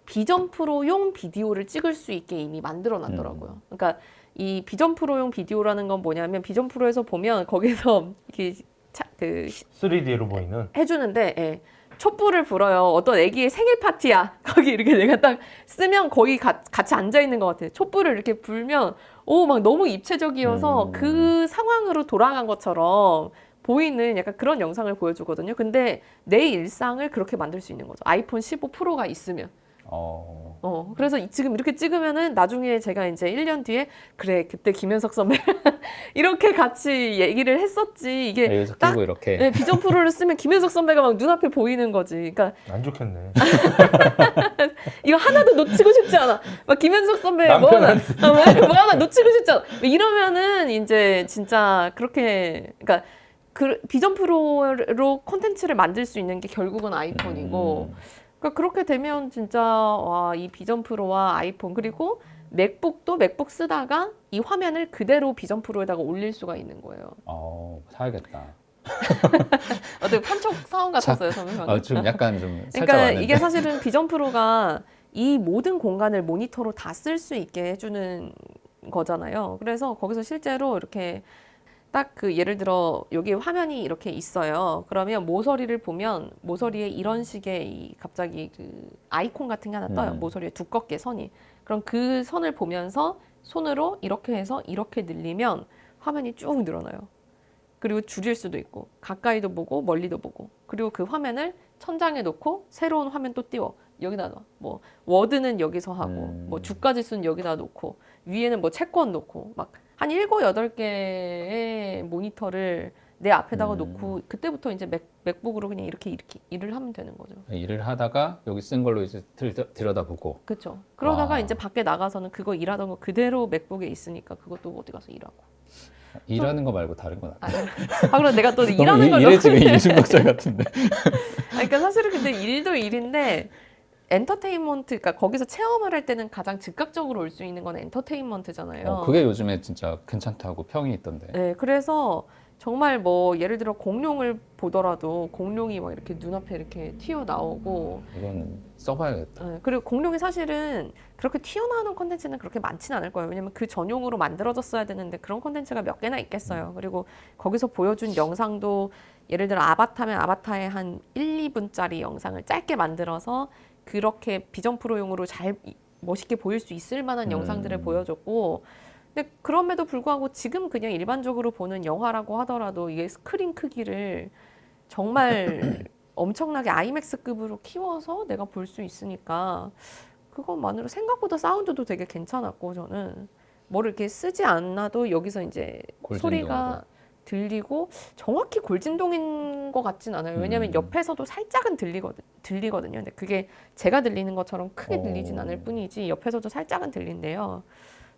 비전 프로용 비디오를 찍을 수 있게 이미 만들어 놨더라고요. 그러니까 이 비전 프로용 비디오라는 건 뭐냐면 비전 프로에서 보면 거기서 이렇게 3D로 보이는 해주는데 촛불을 불어요. 어떤 애기의 생일 파티야. 거기 이렇게 내가 딱 쓰면 거기 같이 앉아 있는 것 같아요. 촛불을 이렇게 불면 막 너무 입체적이어서 그 상황으로 돌아간 것처럼 보이는 약간 그런 영상을 보여주거든요. 근데 내 일상을 그렇게 만들 수 있는 거죠. 아이폰 15 프로가 있으면. 그래서 지금 이렇게 찍으면은 나중에 제가 이제 1년 뒤에 그래 그때 김현석 선배 이렇게 같이 얘기를 했었지. 이게 여기서 딱 끼고 이렇게. 네, 비전 프로를 쓰면 김현석 선배가 막 눈앞에 보이는 거지. 그러니까 안 좋겠네. 이거 하나도 놓치고 싶지 않아. 막 김현석 선배 뭐 하나 놓치고 싶지 않아. 이러면은 이제 진짜 그렇게 그러니까 그 비전 프로로 콘텐츠를 만들 수 있는 게 결국은 아이폰이고. 그러니까 그렇게 되면 진짜 와, 이 비전 프로와 아이폰 그리고 맥북도 맥북 쓰다가 이 화면을 그대로 비전 프로에다가 올릴 수가 있는 거예요. 사야겠다. 어떻게 판촉 사원 같았어요, 선배님? 좀 약간 좀 살짝 그러니까 왔는데. 이게 사실은 비전 프로가 이 모든 공간을 모니터로 다 쓸 수 있게 해주는 거잖아요. 그래서 거기서 실제로 이렇게 딱 그 예를 들어 여기 화면이 이렇게 있어요. 그러면 모서리를 보면 모서리에 이런 식의 갑자기 그 아이콘 같은 게 하나 떠요. 모서리에 두껍게 선이. 그럼 그 선을 보면서 손으로 이렇게 해서 이렇게 늘리면 화면이 쭉 늘어나요. 그리고 줄일 수도 있고 가까이도 보고 멀리도 보고 그리고 그 화면을 천장에 놓고 새로운 화면 또 띄워 여기다 놔. 뭐 워드는 여기서 하고 뭐 주가 지수는 여기다 놓고 위에는 뭐 채권 놓고 막 한 7, 8개의 모니터를 내 앞에다가 놓고 그때부터 이제 맥북으로 그냥 이렇게 일을 하면 되는 거죠. 일을 하다가 여기 쓴 걸로 이제 들여다보고. 그렇죠. 그러다가 와. 이제 밖에 나가서는 그거 일하던 거 그대로 맥북에 있으니까 그것도 어디 가서 일하고. 일하는 거 말고 다른 건 안 돼. 그럼 내가 또 너무 일하는 걸 일에 지금 이중독자 같은데. 그러니까 사실은 근데 일도 일인데 엔터테인먼트, 그러니까 거기서 체험을 할 때는 가장 즉각적으로 올 수 있는 건 엔터테인먼트잖아요. 그게 요즘에 진짜 괜찮다고 평이 있던데. 네, 그래서 정말 뭐 예를 들어 공룡을 보더라도 공룡이 막 이렇게 눈앞에 이렇게 튀어나오고 이거는 써봐야겠다. 네, 그리고 공룡이 사실은 그렇게 튀어나오는 콘텐츠는 그렇게 많지는 않을 거예요. 왜냐면 그 전용으로 만들어졌어야 되는데 그런 콘텐츠가 몇 개나 있겠어요. 그리고 거기서 보여준 영상도 예를 들어 아바타면 아바타의 한 1, 2분짜리 영상을 짧게 만들어서 그렇게 비전 프로용으로 잘 멋있게 보일 수 있을 만한 영상들을 보여줬고 근데 그럼에도 불구하고 지금 그냥 일반적으로 보는 영화라고 하더라도 이게 스크린 크기를 정말 엄청나게 아이맥스급으로 키워서 내가 볼 수 있으니까 그것만으로 생각보다 사운드도 되게 괜찮았고 저는 뭐를 이렇게 쓰지 않아도 여기서 이제 골진동으로. 소리가 들리고 정확히 골진동인 것 같진 않아요. 왜냐하면 옆에서도 살짝은 들리거든요. 근데 그게 제가 들리는 것처럼 크게 들리진 않을 뿐이지 옆에서도 살짝은 들린대요.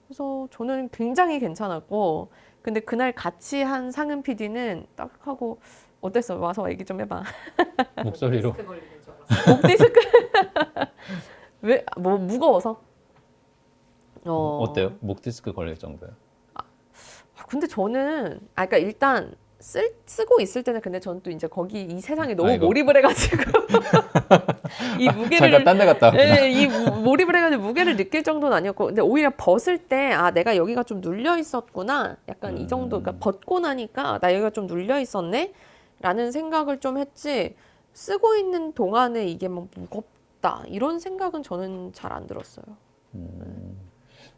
그래서 저는 굉장히 괜찮았고 근데 그날 같이 한 상은 PD는 딱 하고 어땠어? 와서 얘기 좀 해봐. 목소리로. 목 디스크 왜? 뭐 무거워서? 어때요? 목 디스크 걸릴 정도요? 근데 저는 그러니까 일단 쓰고 있을 때는 근데 저는 또 이제 거기 이 세상에 너무 아이고. 몰입을 해가지고 이 무게를 잠깐 딴 데 갔다 왔구나. 네, 몰입을 해가지고 무게를 느낄 정도는 아니었고 근데 오히려 벗을 때 내가 여기가 좀 눌려 있었구나 약간 이 정도 그러니까 벗고 나니까 나 여기가 좀 눌려 있었네 라는 생각을 좀 했지 쓰고 있는 동안에 이게 막 무겁다 이런 생각은 저는 잘 안 들었어요.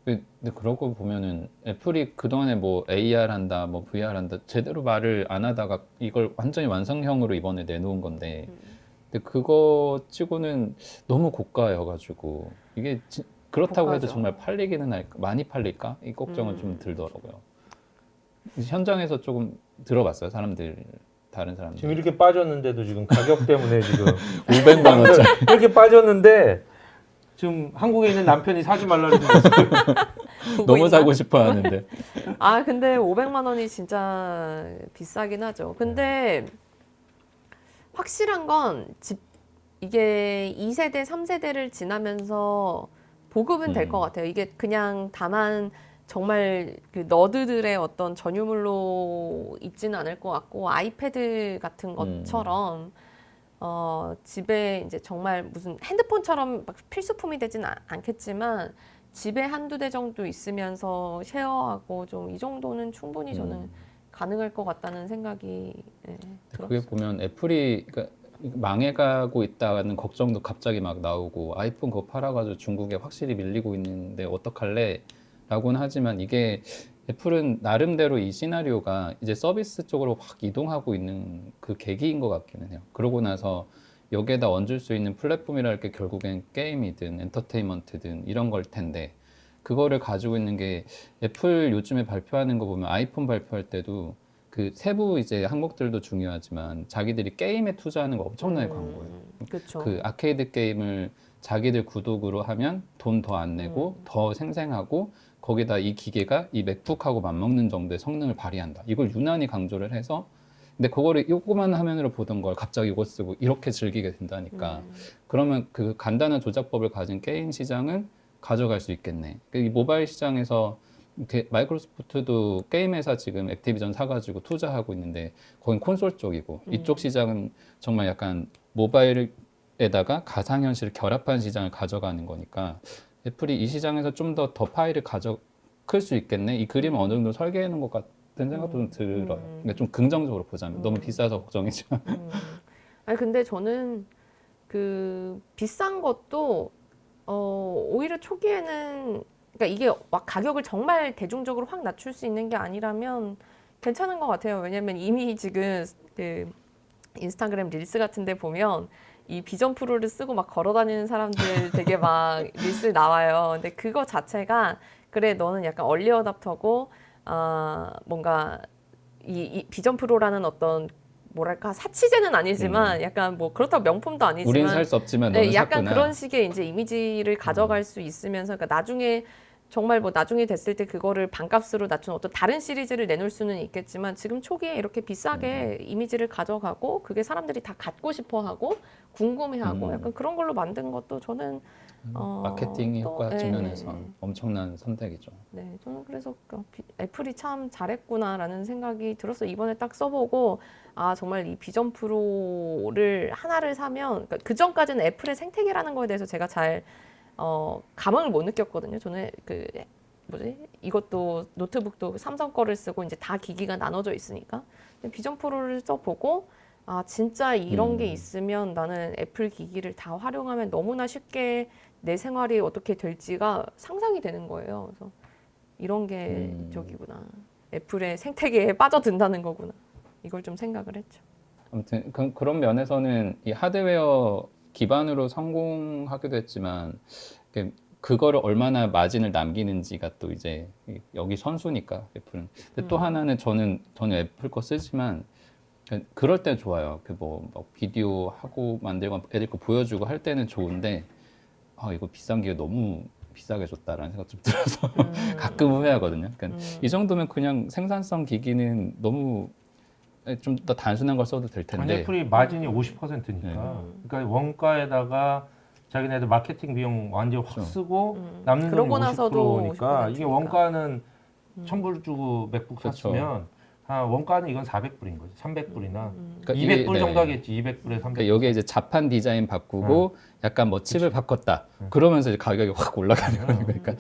근데 그러고 보면은 애플이 그동안에 뭐 AR 한다, 뭐 VR 한다 제대로 말을 안 하다가 이걸 완전히 완성형으로 이번에 내놓은 건데 근데 그거 치고는 너무 고가여가지고 이게 그렇다고 해도 고가죠. 정말 팔리기는 할까? 많이 팔릴까? 이 걱정은 좀 들더라고요. 현장에서 조금 들어봤어요, 다른 사람들. 지금 이렇게 빠졌는데도 지금 가격 때문에 지금 500만 원짜리. 이렇게 빠졌는데 지금 한국에 있는 남편이 사지 말라는 보고 너무 있나? 사고 싶어 하는데. 근데 500만 원이 진짜 비싸긴 하죠. 근데 확실한 건 이게 2세대, 3세대를 지나면서 보급은 될 것 같아요. 이게 그냥 다만 정말 그 너드들의 어떤 전유물로 있지는 않을 것 같고 아이패드 같은 것처럼 집에 이제 정말 무슨 핸드폰처럼 막 필수품이 되진 않겠지만 집에 한두 대 정도 있으면서 쉐어하고 좀 이 정도는 충분히 저는 가능할 것 같다는 생각이 그게 보면 애플이 그러니까 망해가고 있다는 걱정도 갑자기 막 나오고 아이폰 그거 팔아가지고 중국에 확실히 밀리고 있는데 어떡할래? 라고는 하지만 이게 애플은 나름대로 이 시나리오가 이제 서비스 쪽으로 확 이동하고 있는 그 계기인 것 같기는 해요. 그러고 나서 여기에다 얹을 수 있는 플랫폼이랄 게 결국엔 게임이든 엔터테인먼트든 이런 걸 텐데 그거를 가지고 있는 게 애플 요즘에 발표하는 거 보면 아이폰 발표할 때도 그 세부 이제 항목들도 중요하지만 자기들이 게임에 투자하는 거 엄청나게 광고해요. 그렇죠. 그 아케이드 게임을 자기들 구독으로 하면 돈 더 안 내고 더 생생하고 거기다 이 기계가 이 맥북하고 맞먹는 정도의 성능을 발휘한다. 이걸 유난히 강조를 해서 근데 그거를 요거만 화면으로 보던 걸 갑자기 이거 쓰고 이렇게 즐기게 된다니까 그러면 그 간단한 조작법을 가진 게임 시장은 가져갈 수 있겠네. 이 모바일 시장에서 이렇게 마이크로소프트도 게임 회사 지금 액티비전 사가지고 투자하고 있는데 거긴 콘솔 쪽이고 이쪽 시장은 정말 약간 모바일에다가 가상현실을 결합한 시장을 가져가는 거니까 애플이 이 시장에서 좀 더 파이를 클 수 있겠네. 이 그림을 어느 정도 설계해 놓은 것 같은 생각도 좀 들어요. 그러니까 좀 긍정적으로 보자면 너무 비싸서 걱정이지만. 아니 근데 저는 그 비싼 것도 오히려 초기에는 그러니까 이게 막 가격을 정말 대중적으로 확 낮출 수 있는 게 아니라면 괜찮은 것 같아요. 왜냐면 이미 지금 그 인스타그램 릴스 같은데 보면 이 비전 프로를 쓰고 막 걸어다니는 사람들 되게 막 릴스 나와요. 근데 그거 자체가 그래 너는 약간 얼리 어답터고 뭔가 이 비전 프로라는 어떤 뭐랄까 사치제는 아니지만 약간 뭐 그렇다고 명품도 아니지만 우린 살 수 없지만 너는 네, 약간 샀구나. 그런 식의 이제 이미지를 가져갈 수 있으면서 그러니까 나중에 정말 뭐 나중에 됐을 때 그거를 반값으로 낮춘 어떤 다른 시리즈를 내놓을 수는 있겠지만 지금 초기에 이렇게 비싸게 이미지를 가져가고 그게 사람들이 다 갖고 싶어하고 궁금해하고 약간 그런 걸로 만든 것도 저는 마케팅 또, 효과 네. 측면에선 엄청난 선택이죠. 네, 저는 그래서 애플이 참 잘했구나라는 생각이 들었어요. 이번에 딱 써보고 아 정말 이 비전 프로를 하나를 사면 그러니까 그 전까지는 애플의 생태계라는 거에 대해서 제가 잘 감흥을 못 느꼈거든요. 저는 그 이것도 노트북도 삼성 거를 쓰고 이제 다 기기가 나눠져 있으니까 근데 비전 프로를 써보고 아 진짜 이런 게 있으면 나는 애플 기기를 다 활용하면 너무나 쉽게 내 생활이 어떻게 될지가 상상이 되는 거예요. 그래서 이런 게 저기구나. 애플의 생태계에 빠져든다는 거구나. 이걸 좀 생각을 했죠. 아무튼 그런 면에서는 이 하드웨어 기반으로 성공하기도 했지만 그거를 얼마나 마진을 남기는지가 또 이제 여기 선수니까 애플은. 근데 또 하나는 저는 애플 거 쓰지만 그럴 때 좋아요. 그 뭐 비디오 하고 만들고 애들 거 보여주고 할 때는 좋은데 아 이거 비싼 게 너무 비싸게 줬다라는 생각 좀 들어서 가끔 후회하거든요. 그러니까 이 정도면 그냥 생산성 기기는 너무 좀 더 단순한 걸 써도 될 아니, 텐데. 애플이 마진이 50%니까 그러니까 원가에다가 자기네들 마케팅 비용 완전 확 쓰고 남는 돈이 그러고 나서도 50%니까 50% 이게 니까. 원가는 1,000불 주고 맥북 그쵸. 샀으면 원가는 이건 400불인 거지. 300불이나 그러니까 200불 이게, 정도 하겠지. 200불에 300불. 그러니까 여기에 이제 자판 디자인 바꾸고 약간 뭐 칩을 바꿨다. 그러면서 이제 가격이 확 올라가는 거니까. 그러니까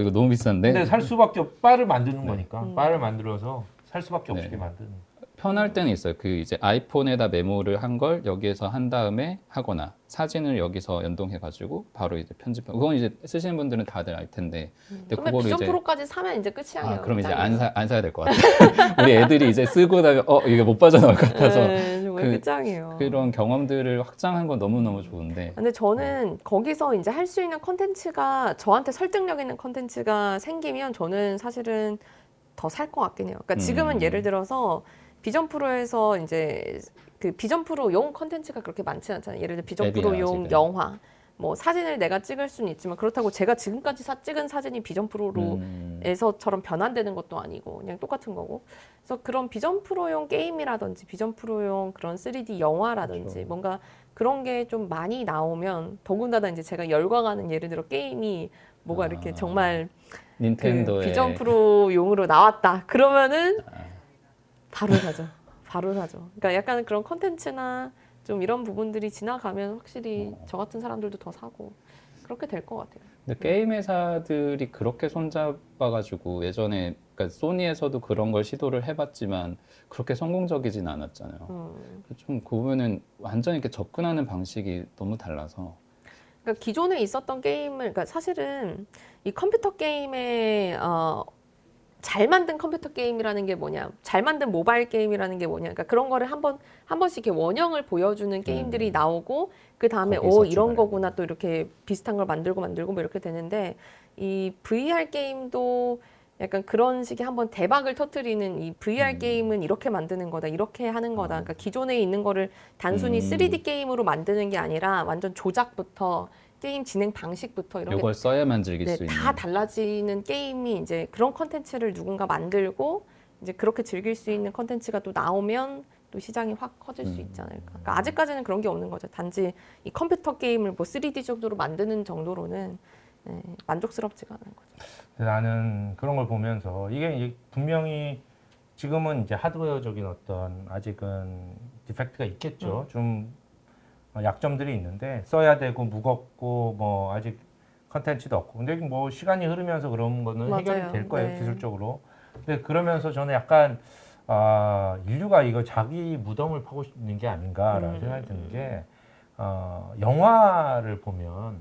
이거 너무 비싼데. 근데 살 수밖에 바를 만드는 거니까 바를 만들어서 살 수밖에 없게 만드는. 편할 때는 있어요. 그 이제 아이폰에다 메모를 한 걸 여기에서 한 다음에 하거나 사진을 여기서 연동해가지고 바로 이제 편집하고 그건 이제 쓰시는 분들은 다들 알 텐데. 근데 그러면 그거를 비전 이제 프로까지 사면 이제 끝이야. 그럼 이제 안 사야 될 것 같아요. 우리 애들이 이제 쓰고 나면 이게 못 빠져나올 것 같아서 네, 정말 끝장이에요. 그런 경험들을 확장한 건 너무너무 좋은데 근데 저는 거기서 이제 할 수 있는 컨텐츠가 저한테 설득력 있는 컨텐츠가 생기면 저는 사실은 더 살 것 같긴 해요. 그러니까 지금은 예를 들어서 비전 프로에서 이제 그 비전 프로용 컨텐츠가 그렇게 많지 않잖아요. 예를 들어 비전 앱이나 프로용 지금. 영화, 뭐 사진을 내가 찍을 수는 있지만 그렇다고 제가 지금까지 찍은 사진이 비전 프로로 에서처럼 변환되는 것도 아니고 그냥 똑같은 거고. 그래서 그런 비전 프로용 게임이라든지 비전 프로용 그런 3D 영화라든지 그렇죠. 뭔가 그런 게 좀 많이 나오면 더군다나 이제 제가 열광하는 예를 들어 게임이 뭐가 이렇게 정말 닌텐도의 그 비전 프로용으로 나왔다. 그러면은 바로 사죠. 바로 사죠. 그러니까 약간 그런 컨텐츠나 좀 이런 부분들이 지나가면 확실히 저 같은 사람들도 더 사고 그렇게 될 것 같아요. 근데 게임 회사들이 그렇게 손잡아가지고 예전에 그러니까 소니에서도 그런 걸 시도를 해봤지만 그렇게 성공적이진 않았잖아요. 좀 그 부분은 완전히 이렇게 접근하는 방식이 너무 달라서. 그러니까 기존에 있었던 게임을, 그러니까 사실은 이 컴퓨터 게임의 잘 만든 컴퓨터 게임이라는 게 뭐냐, 잘 만든 모바일 게임이라는 게 뭐냐, 그러니까 그런 거를 한 번씩 이렇게 원형을 보여주는 게임들이 나오고 그 다음에 거기서 이런 출발해요. 거구나 또 이렇게 비슷한 걸 만들고 뭐 이렇게 되는데 이 VR 게임도 약간 그런 식의 한번 대박을 터뜨리는 이 VR 게임은 이렇게 만드는 거다, 이렇게 하는 거다. 그러니까 기존에 있는 거를 단순히 3D 게임으로 만드는 게 아니라 완전 조작부터 게임 진행 방식부터 이렇게 이걸 써야만 즐길 수 있는. 다 달라지는 게임이 이제 그런 컨텐츠를 누군가 만들고 이제 그렇게 즐길 수 있는 컨텐츠가 또 나오면 또 시장이 확 커질 수 있지 않을까. 그러니까 아직까지는 그런 게 없는 거죠. 단지 이 컴퓨터 게임을 뭐 3D 정도로 만드는 정도로는 만족스럽지가 않은 거죠. 나는 그런 걸 보면서 이게 분명히 지금은 이제 하드웨어적인 어떤 아직은 디펙트가 있겠죠. 좀 약점들이 있는데 써야 되고 무겁고 뭐 아직 컨텐츠도 없고 근데 뭐 시간이 흐르면서 그런 거는 해결이 맞아요. 될 거예요. 네. 기술적으로. 근데 그러면서 저는 약간 인류가 이거 자기 무덤을 파고 있는 게 아닌가라는 생각이 드는 게 영화를 보면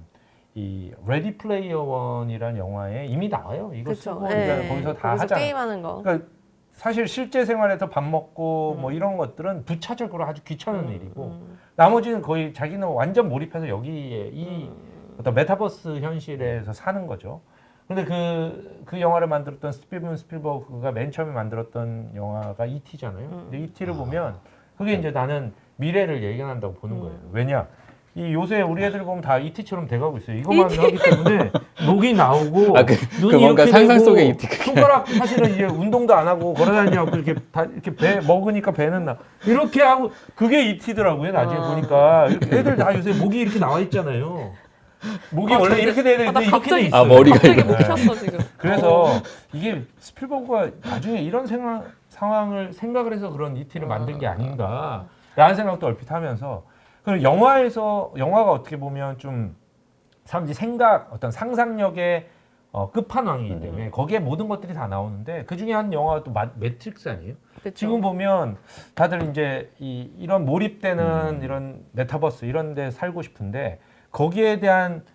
이 레디 플레이어 원이라는 영화에 이미 나와요. 이거 그쵸. 쓰고 우리가 거기서 다 거기서 하잖아. 게임하는 거. 그러니까 사실 실제 생활에서 밥 먹고 뭐 이런 것들은 부차적으로 아주 귀찮은 일이고 나머지는 거의 자기는 완전 몰입해서 여기에 이 어떤 메타버스 현실에서 사는 거죠. 근데 그 영화를 만들었던 스티븐 스필버그가 맨 처음에 만들었던 영화가 E.T.잖아요. 근데 E.T.를 보면 그게 이제 나는 미래를 예견한다고 보는 거예요. 왜냐? 이 요새 우리 애들 보면 다 E.T.처럼 돼가고 있어요. 이것만 하기 때문에 목이 나오고 눈이 뭔가 이렇게 상상 되고 속의 E.T. 손가락 사실은 이제 운동도 안 하고 걸어다니고 이렇게 다 이렇게 배 먹으니까 배는 나 이렇게 하고 그게 E.T.더라고요. 나중에 보니까 애들 다 요새 목이 이렇게 나와 있잖아요. 목이 원래 이렇게 돼야 되는데 이렇게 돼 있어요. 머리가 갑자기 이거. 목 폈어 지금. 그래서 이게 스필버그가 나중에 이런 상황을 생각을 해서 그런 E.T.를 만든 게 아닌가라는 생각도 얼핏 하면서 그리고 영화가 어떻게 보면 좀 사람들이 어떤 상상력의 끝판왕이기 때문에 거기에 모든 것들이 다 나오는데 그 중에 한 영화가 또 매트릭스 아니에요? 그쵸. 지금 보면 다들 이제 이런 몰입되는 이런 메타버스 이런 데 살고 싶은데 거기에 대한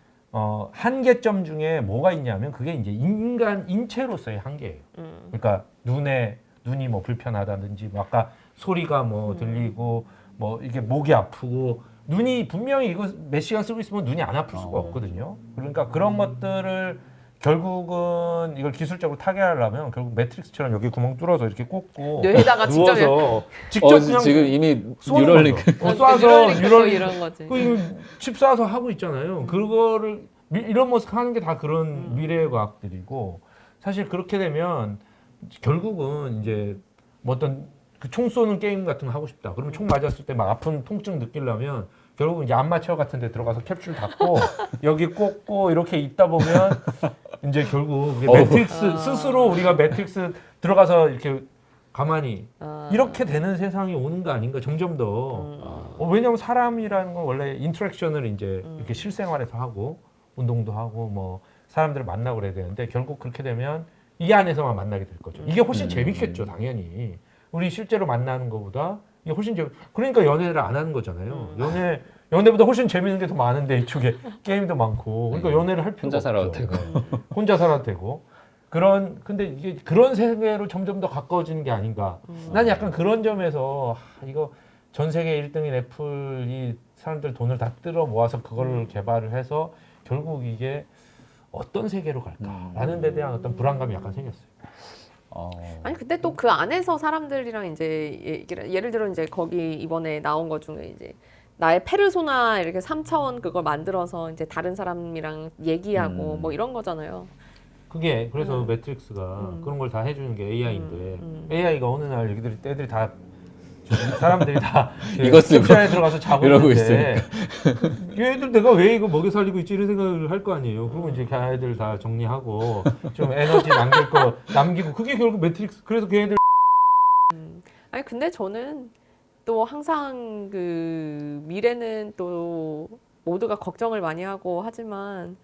한계점 중에 뭐가 있냐면 그게 이제 인체로서의 한계예요. 그러니까 눈이 뭐 불편하다든지 뭐 아까 소리가 뭐 들리고 뭐 이게 목이 아프고 눈이 분명히 이거 몇 시간 쓰고 있으면 눈이 안 아플 수가 없거든요. 그러니까 그런 것들을 결국은 이걸 기술적으로 타개하려면 결국 매트릭스처럼 여기 구멍 뚫어서 이렇게 꽂고 뇌에다가 직접 누워서 직접 그냥 지금 이미 쏘는 뉴럴링크. 거죠. 쏴서 뉴럴링크 이런 거지. 칩 쏴서 하고 있잖아요. 그거를 일론 머스크 하는 게 다 그런 미래의 과학들이고 사실 그렇게 되면 결국은 이제 뭐 어떤 그 총 쏘는 게임 같은 거 하고 싶다. 그러면 총 맞았을 때 막 아픈 통증 느끼려면 결국은 이제 안마체어 같은 데 들어가서 캡슐 닫고 여기 꽂고 이렇게 있다 보면 이제 결국 매트릭스 스스로 우리가 매트릭스 들어가서 이렇게 가만히 이렇게 되는 세상이 오는 거 아닌가 점점 더 왜냐하면 사람이라는 건 원래 인터랙션을 이제 이렇게 실생활에서 하고 운동도 하고 뭐 사람들을 만나고 그래야 되는데 결국 그렇게 되면 이 안에서만 만나게 될 거죠. 이게 훨씬 재밌겠죠, 당연히. 우리 실제로 만나는 것보다 이게 훨씬 그러니까 연애를 안 하는 거잖아요. 연애보다 훨씬 재밌는 게 더 많은데 이쪽에 게임도 많고 그러니까 연애를 할 필요가 혼자 살아도 없죠. 되고. 혼자 살아도 되고 근데 이게 그런 세계로 점점 더 가까워지는 게 아닌가. 난 약간 그런 점에서 이거 전 세계 1등인 애플이 사람들 돈을 다 뜯어 모아서 그걸 개발을 해서 결국 이게 어떤 세계로 갈까라는 데 대한 어떤 불안감이 약간 생겼어요. 아니 근데 또 그 안에서 사람들이랑 이제 예를 들어 이제 거기 이번에 나온 것 중에 이제 나의 페르소나 이렇게 3차원 그걸 만들어서 이제 다른 사람이랑 얘기하고 뭐 이런 거잖아요. 그게 그래서 매트릭스가 그런 걸 다 해주는 게 AI인데 AI가 어느 날 애들이 다 사람들이 다 이거 쓰고 캡슐 안에 들어가서 자고 이러고 있는데 얘들 내가 왜 이거 먹여 살리고 있지 이런 생각을 할 거 아니에요. 그러면 이제 걔네들 다 정리하고 좀 에너지 남길 거 남기고 그게 결국 매트릭스. 그래서 걔네들 아니 근데 저는 또 항상 그 미래는 또 모두가 걱정을 많이 하고 하지만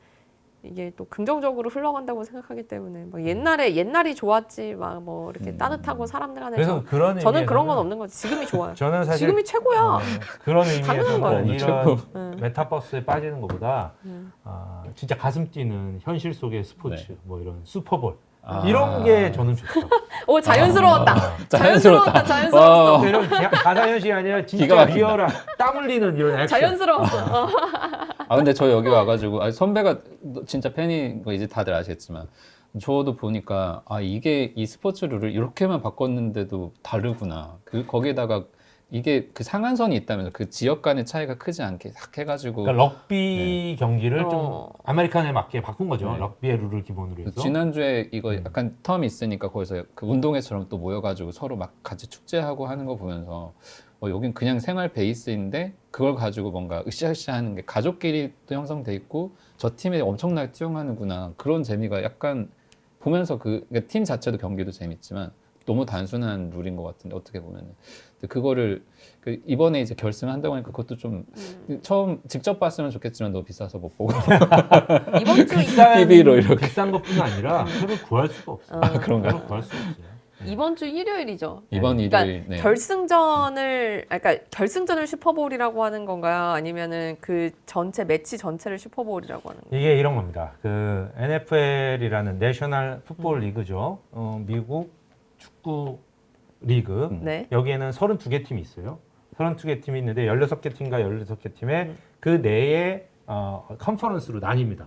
이게 또 긍정적으로 흘러간다고 생각하기 때문에 막 옛날이 좋았지 막 뭐 이렇게 따뜻하고 사람들 간에 그래서 그런 저는 그런 건 의미에서는 없는 거지. 지금이 좋아요. 저는 사실 지금이 최고야. 그런 당연한 의미에서는 거예요. 이런 메타버스에 빠지는 것보다 진짜 가슴 뛰는 현실 속의 스포츠, 뭐 이런 슈퍼볼 이런 게 저는 좋죠. 오 자연스러웠다. 자연스럽다. 자연스러웠어. 이런 가상현실이 아니라 기가 진짜 막힌다. 리얼한 땀 흘리는 이런 액션. 자연스러웠어. 아 근데 저 여기 와가지고 선배가 진짜 팬인 거 이제 다들 아시겠지만 저도 보니까 아 이게 이 스포츠 룰을 이렇게만 바꿨는데도 다르구나. 거기에다가 이게 그 상한선이 있다면서 그 지역 간의 차이가 크지 않게 싹 해가지고 그러니까 럭비 경기를 좀 어. 아메리칸에 맞게 바꾼 거죠. 네. 럭비의 룰을 기본으로 해서. 지난주에 이거 약간 텀이 있으니까 거기서 그 운동회처럼 또 모여가지고 서로 막 같이 축제하고 하는 거 보면서 여긴 그냥 생활 베이스인데 그걸 가지고 뭔가 으쌰으쌰 하는 게 가족끼리도 형성돼 있고 저 팀에 엄청나게 뛰어가는구나 그런 재미가 약간 보면서 그러니까 팀 자체도 경기도 재밌지만 너무 단순한 룰인 것 같은데 어떻게 보면은 근데 그거를 이번에 이제 결승한다고 하니까 그것도 좀 처음 직접 봤으면 좋겠지만 너무 비싸서 못 보고 이번 주 TV로 이렇게 비싼 것뿐 아니라 표를 구할 수가 없어요. 그런가요? 표를 구할 수가 없어요. 이번 주 일요일이죠. 이번 그러니까 일요일 네. 그러니까 결승전을 슈퍼볼이라고 하는 건가요? 아니면은 그 전체 매치 전체를 슈퍼볼이라고 하는 건가요? 이게 이런 겁니다. 그 NFL이라는 내셔널 풋볼 리그죠. 미국 축구 리그. 네. 여기에는 32개 팀이 있어요. 32개 팀이 있는데 16개 팀과 16개 팀에 그 내에 컨퍼런스로 나뉩니다.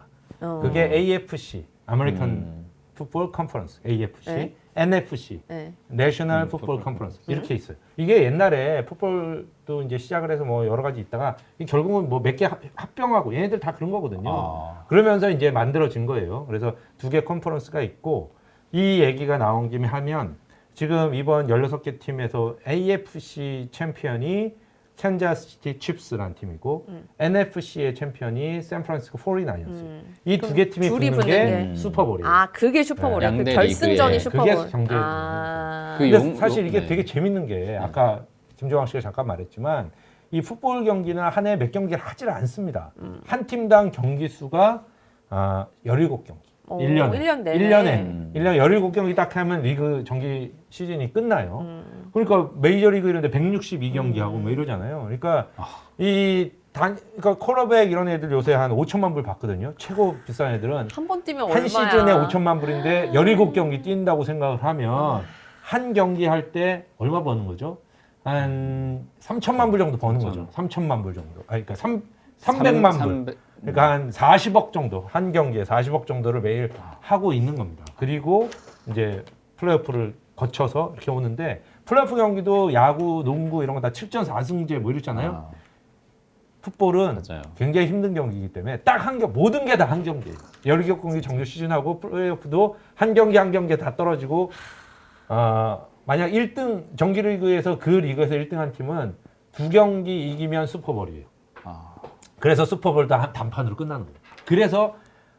그게 AFC, 아메리칸 풋볼 컨퍼런스, AFC, 네. NFC, 네. 내셔널 풋볼 컨퍼런스 이렇게 있어요. 이게 옛날에 풋볼도 이제 시작을 해서 뭐 여러 가지 있다가 결국은 뭐 몇 개 합병하고 얘네들 다 그런 거거든요. 그러면서 이제 만들어진 거예요. 그래서 2개 컨퍼런스가 있고 이 얘기가 나온 김에 하면 지금 이번 16개 팀에서 AFC 챔피언이 캔자스시티 칩스라는 팀이고 NFC의 챔피언이 샌프란시스코 49ers. 이 두 개 팀이 둘이 붙는 붙는 게 슈퍼볼이에요. 아 그게 슈퍼볼이에요. 양대 그 결승전이 리그에 슈퍼볼. 그게 경제 아. 그 근데 사실 이게 네. 되게 재밌는 게 아까 김종학 씨가 잠깐 말했지만 이 풋볼 경기는 한 해 몇 경기를 하지를 않습니다. 한 팀당 경기 수가 17경기. 1년에. 1년 내내. 1년에 17경기 딱 하면 리그 정기 시즌이 끝나요. 그러니까 메이저리그 이런 데 162경기 하고 뭐 이러잖아요. 그러니까 그러니까 콜어백 이런 애들 요새 한 5천만 불 받거든요. 최고 비싼 애들은 한 번 뛰면 한 얼마야? 시즌에 5천만 불인데 17경기 뛴다고 생각을 하면 한 경기 할 때 얼마 버는 거죠? 한 3천만 불 정도 버는 거죠. 3천만 불 정도. 그러니까 300만 불. 그러니까 한 40억 정도, 한 경기에 40억 정도를 매일 하고 있는 겁니다. 그리고 이제 플레이오프를 거쳐서 이렇게 오는데 플레이오프 경기도 야구, 농구 이런 거 다 7전 4승제 뭐 이렇잖아요. 풋볼은 맞아요. 굉장히 힘든 경기이기 때문에 딱 한 경기, 모든 게 다 한 경기예요. 17경기 정규 시즌하고 플레이오프도 한 경기 한 경기 다 떨어지고 만약 1등 정규리그에서 그 리그에서 1등한 팀은 2경기 이기면 슈퍼볼이에요. 그래서 슈퍼볼도 단판으로 끝나는 거예요. 그래서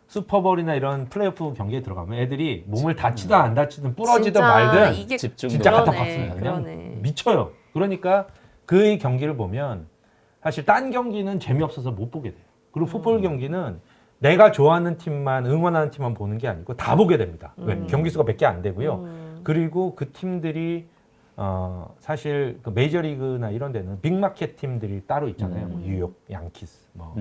슈퍼볼이나 이런 플레이오프 경기에 들어가면 애들이 몸을 다치든 안 다치든 부러지든 진짜 말든 이게 진짜 갖다 그러네, 박습니다. 그냥 그러네. 미쳐요. 그러니까 그 경기를 보면 사실 딴 경기는 재미없어서 못 보게 돼요. 그리고 풋볼 경기는 내가 좋아하는 팀만 응원하는 팀만 보는 게 아니고 다 보게 됩니다. 왜? 경기 수가 몇 개 안 되고요. 그리고 그 팀들이 사실 그 메이저리그나 이런 데는 빅마켓 팀들이 따로 있잖아요. 뭐 뉴욕 양키스, 뭐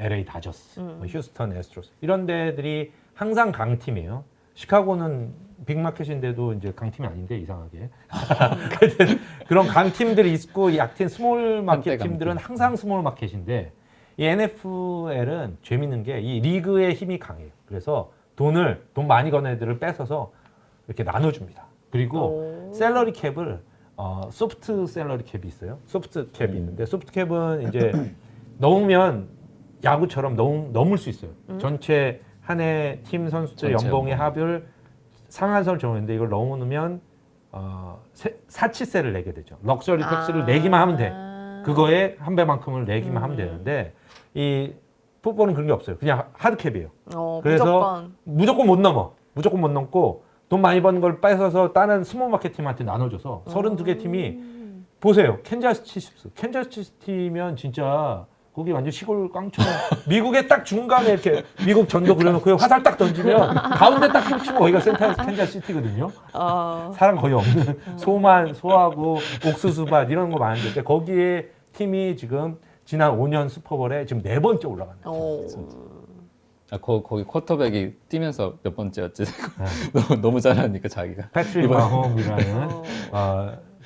LA 다저스, 뭐 휴스턴 애스트로스 이런 데들이 항상 강팀이에요. 시카고는 빅마켓인데도 이제 강팀이 아닌데 이상하게 그런 강팀들이 있고 약팀 스몰 마켓 팀들은 항상 스몰 마켓인데 이 NFL은 재밌는 게 이 리그의 힘이 강해요. 그래서 돈 많이 건 애들을 뺏어서 이렇게 나눠줍니다. 그리고 셀러리 캡을 소프트 셀러리 캡이 있어요. 소프트 캡이 있는데 소프트 캡은 이제 넣으면 야구처럼 넘을 수 있어요. 전체 한 해 팀 선수들 연봉의 합을 상한선을 정했는데 이걸 넣으면 사치세를 내게 되죠. 럭셔리 텍스를 내기만 하면 돼. 그거에 한 배만큼을 내기만 하면 되는데 이 풋볼은 그런 게 없어요. 그냥 하드캡이에요. 그래서 무조건 못 넘어. 무조건 못 넘고 돈 많이 버는 걸 뺏어서 다른 스몰 마켓 팀한테 나눠줘서 32개 팀이 보세요. 캔자스시티 칩스. 캔자스시티면 진짜 거기 완전 시골 깡촌. 미국의 딱 중간에 이렇게 미국 전도 그려놓고 화살 딱 던지면 가운데 딱 꽂히면 거기가 센터 캔자스시티거든요. 사람 거의 없는 소하고 옥수수밭 이런 거 많은데 거기에 팀이 지금 지난 5년 슈퍼볼에 지금 4번째 올라갔네요. 거기 쿼터백이 뛰면서 몇 번째였지? 너무 잘하니까 자기가. 패트릭 마홈이라는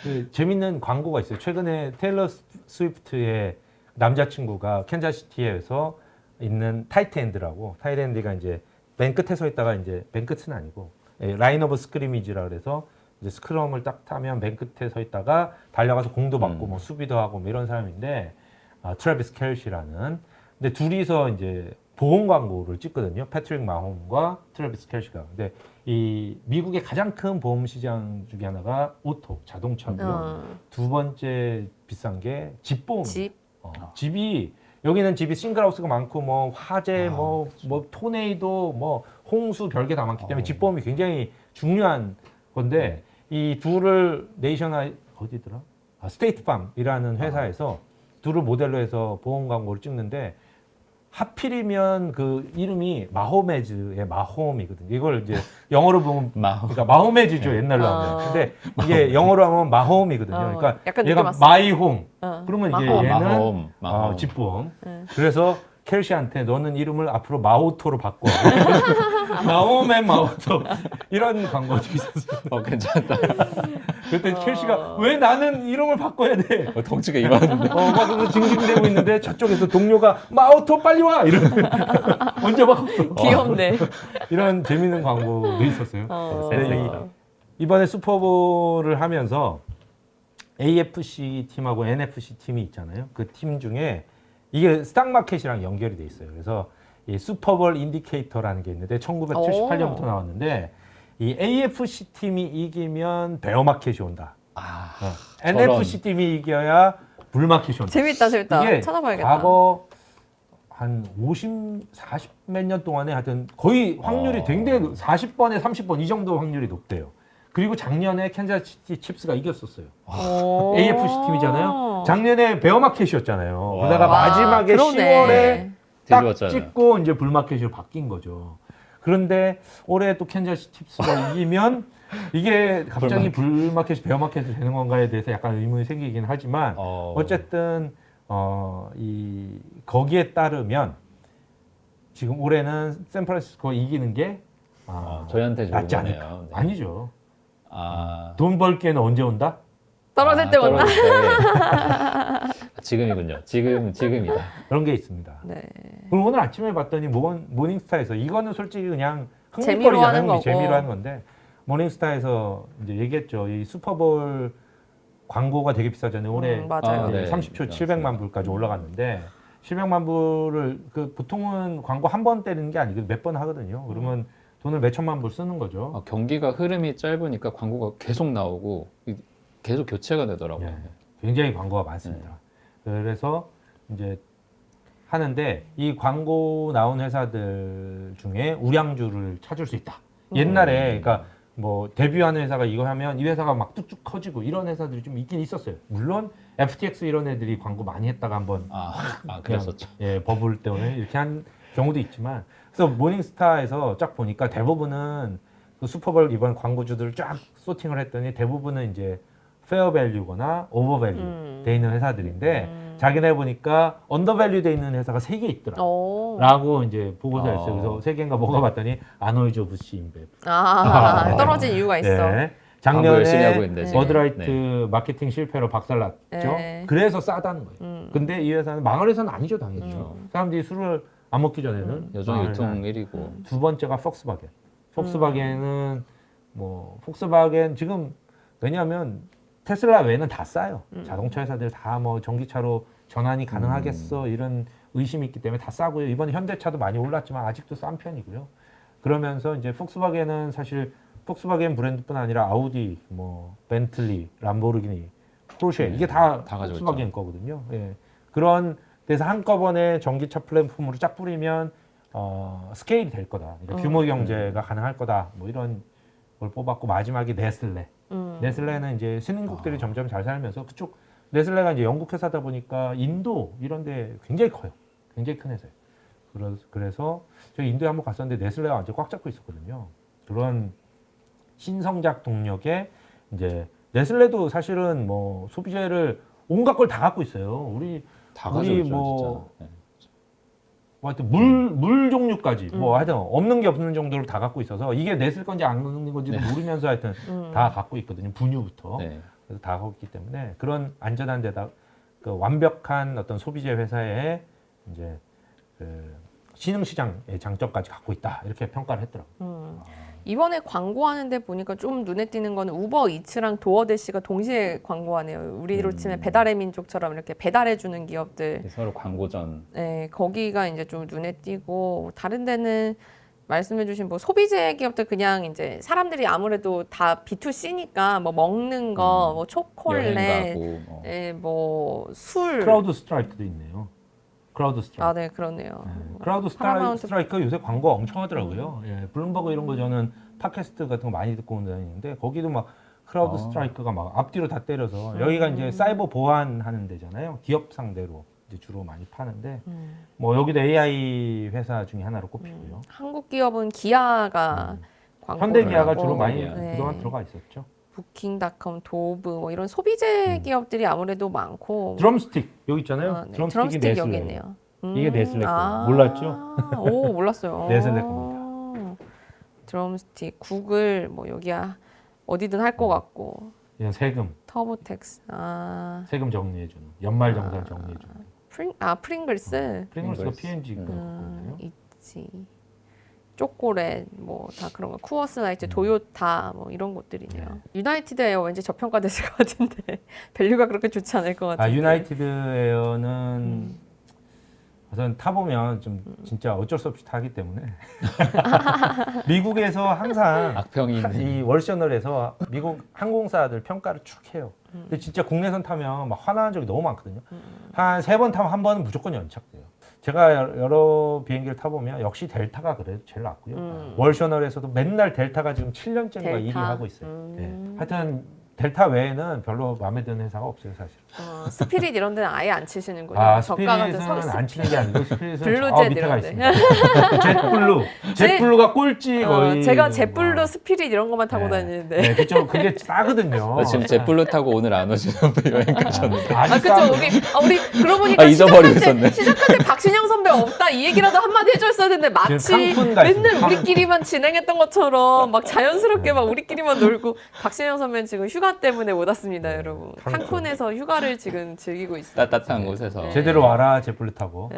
그 재밌는 광고가 있어요. 최근에 테일러 스위프트의 남자친구가 캔자스시티에서 있는 타이트엔드라고, 타이트엔드가 이제 맨 끝에 서 있다가 이제 맨 끝은 아니고 라인 오브 스크리미지라 그래서 이제 스크럼을 딱 타면 맨 끝에 서 있다가 달려가서 공도 받고 뭐 수비도 하고 뭐 이런 사람인데 트래비스 켈시라는. 근데 둘이서 이제 보험 광고를 찍거든요. 패트릭 마홈과 트래비스 켈시가. 근데 이 미국의 가장 큰 보험 시장 중에 하나가 오토, 자동차고요. 두 번째 비싼 게 집 보험. 집이 여기는 집이 싱글하우스가 많고 뭐 화재, 뭐 토네이도, 뭐 홍수 별게 다 많기 때문에 집 보험이 굉장히 중요한 건데 이 둘을 네이셔널 어디더라? 스테이트팜이라는 회사에서 둘을 모델로 해서 보험 광고를 찍는데 하필이면 그 이름이 마호메즈의 마홈이거든요. 이걸 이제 영어로 보면 그러니까 마호메즈죠 옛날로 하면. 근데 이게 영어로 하면 마홈이거든요. 그러니까 얘가 마이홈. 그러면 이제 얘는 집보험. 그래서 켈시한테 너는 이름을 앞으로 마오토로 바꿔. 마홈의 마오토. 이런 광고도 있었어요. 괜찮다. 그때 켈시가 왜 나는 이름을 바꿔야 돼? 덩치가 이만한데. 막 징징대고 있는데 저쪽에서 동료가 마오토 빨리 와! 이러는. 언제 바꿨어? 귀엽네. 이런 재밌는 광고도 있었어요. 이번에 슈퍼볼을 하면서 AFC 팀하고 NFC 팀이 있잖아요. 그 팀 중에 이게 스탁마켓이랑 연결이 돼 있어요. 그래서 이 슈퍼볼 인디케이터라는 게 있는데 1978년부터 나왔는데 이 AFC 팀이 이기면 베어마켓이 온다. NFC 팀이 이겨야 불마켓이 온다. 재밌다. 이게 찾아봐야겠다. 과거 한 40 몇 년 동안에 하여튼 거의 확률이 굉장히 40번에 30번 이 정도 확률이 높대요. 그리고 작년에 캔자스시티 칩스가 이겼었어요. AFC 팀이잖아요. 작년에 베어마켓이었잖아요. 그러다가 마지막에 10월에 딱 찍고 이제 불마켓으로 바뀐 거죠. 그런데 올해 또 캔자스시티 칩스가 이기면 이게 갑자기 불마켓이 베어마켓이 되는 건가에 대해서 약간 의문이 생기긴 하지만 어쨌든 거기에 따르면 지금 올해는 샌프란시스코 이기는 게 저희한테 낫지 않을까? 네. 아니죠. 돈 벌기에는 언제 온다? 떨어질 때 온다. 지금이군요. 지금이다. 그런 게 있습니다. 네. 그리고 오늘 아침에 봤더니 모닝스타에서 이거는 솔직히 그냥 재미로 하는 거고. 재미로 하는 건데 모닝스타에서 이제 얘기했죠. 이 슈퍼볼 광고가 되게 비싸잖아요. 올해 맞아요. 30초 700만 불까지 올라갔는데 700만 불을 그 보통은 광고 한 번 때리는 게 아니고 몇 번 하거든요. 그러면 돈을 몇 천만 불 쓰는 거죠. 경기가 흐름이 짧으니까 광고가 계속 나오고 계속 교체가 되더라고요. 굉장히 광고가 많습니다. 그래서 이제 하는데 이 광고 나온 회사들 중에 우량주를 찾을 수 있다. 옛날에 그러니까 뭐 데뷔하는 회사가 이거 하면 이 회사가 막 뚝뚝 커지고 이런 회사들이 좀 있긴 있었어요. 물론 FTX 이런 애들이 광고 많이 했다가 한번 그랬었죠. 버블 때문에 이렇게 한 경우도 있지만 그래서 모닝스타에서 쫙 보니까 대부분은 그 슈퍼볼 이번 광고주들을 쫙 소팅을 했더니 대부분은 이제 페어밸류거나 오버밸류 돼 있는 회사들인데 자기네 보니까 언더밸류 돼 있는 회사가 3개 있더라. 라고 이제 보고서였어요. 그래서 3개인가 뭐가 봤더니 아노이즈 오브 시인베. 떨어진 이유가 있어. 네. 작년에 있는데, 버드라이트 마케팅 실패로 박살났죠. 그래서 싸다는 거예요. 근데 이 회사는 망할 회사는 아니죠, 당연히. 사람들이 술을 안 먹기 전에는 여전히 유통 1위고. 두 번째가 폭스바겐. 폭스바겐은 뭐 폭스바겐 지금 왜냐하면 테슬라 외에는 다 싸요. 자동차 회사들 다 뭐 전기차로 전환이 가능하겠어 이런 의심이 있기 때문에 다 싸고요. 이번에 현대차도 많이 올랐지만 아직도 싼 편이고요. 그러면서 이제 폭스바겐은 사실 폭스바겐 브랜드뿐 아니라 아우디, 뭐 벤틀리, 람보르기니, 포르쉐 이게 다 폭스바겐 거거든요. 그런 데서 한꺼번에 전기차 플랫폼으로 쫙 뿌리면 스케일이 될 거다. 그러니까 규모 경제가 가능할 거다. 뭐 이런 걸 뽑았고 마지막에 네슬레. 네슬레는 이제 신흥국들이 점점 잘 살면서 그쪽 네슬레가 이제 영국 회사다 보니까 인도 이런 데 굉장히 커요. 굉장히 큰 회사예요. 그래서 저희 인도에 한번 갔었는데 네슬레가 완전 꽉 잡고 있었거든요. 그런 신성장 동력에 이제 네슬레도 사실은 뭐 소비재를 온갖 걸 다 갖고 있어요. 다 우리 가져오죠, 뭐 진짜. 네. 뭐 하여튼 물 종류까지 뭐 하여튼 없는 게 없는 정도로 다 갖고 있어서 이게 냈을 건지 안 냈는 건지도 모르면서 하여튼 다 갖고 있거든요. 분유부터. 네. 그래서 다 갖고 있기 때문에 그런 안전한 데다 그 완벽한 어떤 소비재 회사의 이제 그 신흥 시장의 장점까지 갖고 있다. 이렇게 평가를 했더라고요. 이번에 광고하는데 보니까 좀 눈에 띄는 거는 우버 이츠랑 도어대시가 동시에 광고하네요. 우리로 치면 배달의 민족처럼 이렇게 배달해주는 기업들. 서로 광고전. 네, 거기가 이제 좀 눈에 띄고 다른 데는 말씀해주신 뭐 소비재 기업들 그냥 이제 사람들이 아무래도 다 B2C니까 뭐 먹는 거, 뭐 여행 초콜릿, 가고 뭐. 예, 뭐 술. 크라우드 스트라이크도 있네요. 크라우드 스트라이크. 아, 네, 그러네요. 크라우드 파라마운트- 스트라이크 요새 광고 엄청 하더라고요. 예, 블룸버그 이런 거 저는 팟캐스트 같은 거 많이 듣고 온 다니는데 거기도 막 크라우드 스트라이크가 막 앞뒤로 다 때려서 여기가 이제 사이버 보안하는 데잖아요. 기업 상대로 이제 주로 많이 파는데 뭐 여기도 AI 회사 중에 하나로 꼽히고요. 한국 기업은 기아가 광고를 현대기아가 하고, 주로 많이 네. 그동안 들어가 있었죠. 부킹닷컴, 도브 뭐 이런 소비재 기업들이 아무래도 많고 드럼스틱 여기 있잖아요. 아, 네. 드럼스틱이 드럼스틱 네슬레. 여기 있네요. 이게 네슬레 거예요. 몰랐죠? 오, 몰랐어요. 네슬레 겁니다. 드럼스틱, 구글 뭐 여기야 어디든 할 것 같고 이건 세금 터보텍스, 세금 정리해주는 연말 정산 정리해주는. 프링글스, 프링글스가 프링글스. P&G 거거든요. 있지. 초콜릿 뭐 다 그런 거. 쿠어스나이트, 도요타 뭐 이런 곳들이네요. 유나이티드 에어 왠지 저평가됐을 것 같은데 밸류가 그렇게 좋지 않을 것 같은데. 아 유나이티드 에어는 우선 타보면 좀 진짜 어쩔 수 없이 타기 때문에 미국에서 항상 악평이 있는. 이 월셔널에서 미국 항공사들 평가를 쭉 해요. 근데 진짜 국내선 타면 막 화나는 적이 너무 많거든요. 한 3번 타면 한 번은 무조건 연착돼요. 제가 여러 비행기를 타보면 역시 델타가 그래도 제일 낫고요. 월셔널에서도 맨날 델타가 지금 7년째인가 델타? 1위 하고 있어요. 예. 하여튼 델타 외에는 별로 마음에 드는 회사가 없어요, 사실. 스피릿 이런 데는 아예 안 치시는군요. 아, 저가 같은 스피릿은 안 치는 게 아니고 스피릿은 블루젯 저 밑에가 이런 데. 있습니다. 젯블루가 꼴찌 거의. 제가 제블루 뭐. 스피릿 이런 것만 타고 네. 다니는데. 네, 그쵸. 그게 싸거든요. 지금 제플로 타고 오늘 안 오시는 분 여행 가셨는데. 아주 그쵸. 싸. 우리 그러고 보니까 잊어버리고 있었네. 시작할 때 박신영 선배 없다 이 얘기라도 한마디 해줬어야 되는데 마치 지금 칸쿤 가 있습니다. 맨날 우리끼리만 진행했던 것처럼 막 자연스럽게 막 우리끼리만 놀고 박신영 선배는 지금 휴가 때문에 못 왔습니다, 여러분. 칸쿤에서 휴가를 지금 즐기고 있습니다. 따뜻한 곳에서. 제대로 와라, 젯블루 타고.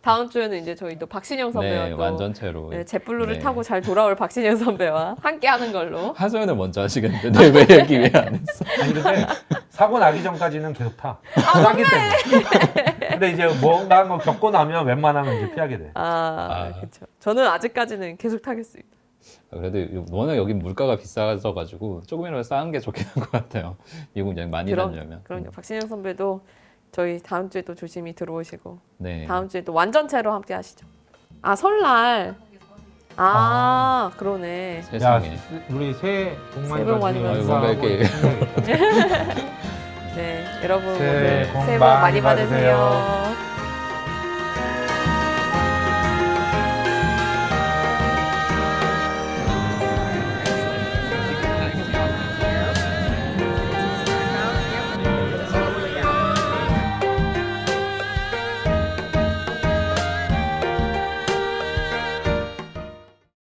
다음 주에는 이제 저희 또 박신영 선배와 네, 또 완전체로. 젯블루를 네. 타고 잘 돌아올 박신영 선배와 함께 하는 걸로. 하소연을 먼저 하시겠는데 네, 왜 얘기 왜 안 했어? 아니, 근데 사고 나기 전까지는 계속 타. 싸기 때문에. 근데 이제 뭔가 한번 겪고 나면 웬만하면 이제 피하게 돼. 그렇죠. 저는 아직까지는 계속 타겠습니다. 그래도 워낙 여기 물가가 비싸져가지고 조금이라도 싸는 게 좋긴 한 것 같아요. 미국 여행 많이 다니려면. 그럼요. 박신영 선배도 저희 다음 주에 또 조심히 들어오시고 네. 다음 주에 또 완전체로 함께 하시죠. 아, 설날. 그러네. 야, 세상에. 우리 새해 복 많이 새해 복 많이 받으시고 받으세요. 인사하고 뭔가 이렇게 네, 여러분 새해 오늘 복 새해 복 많이 많이 받으세요. 받으세요.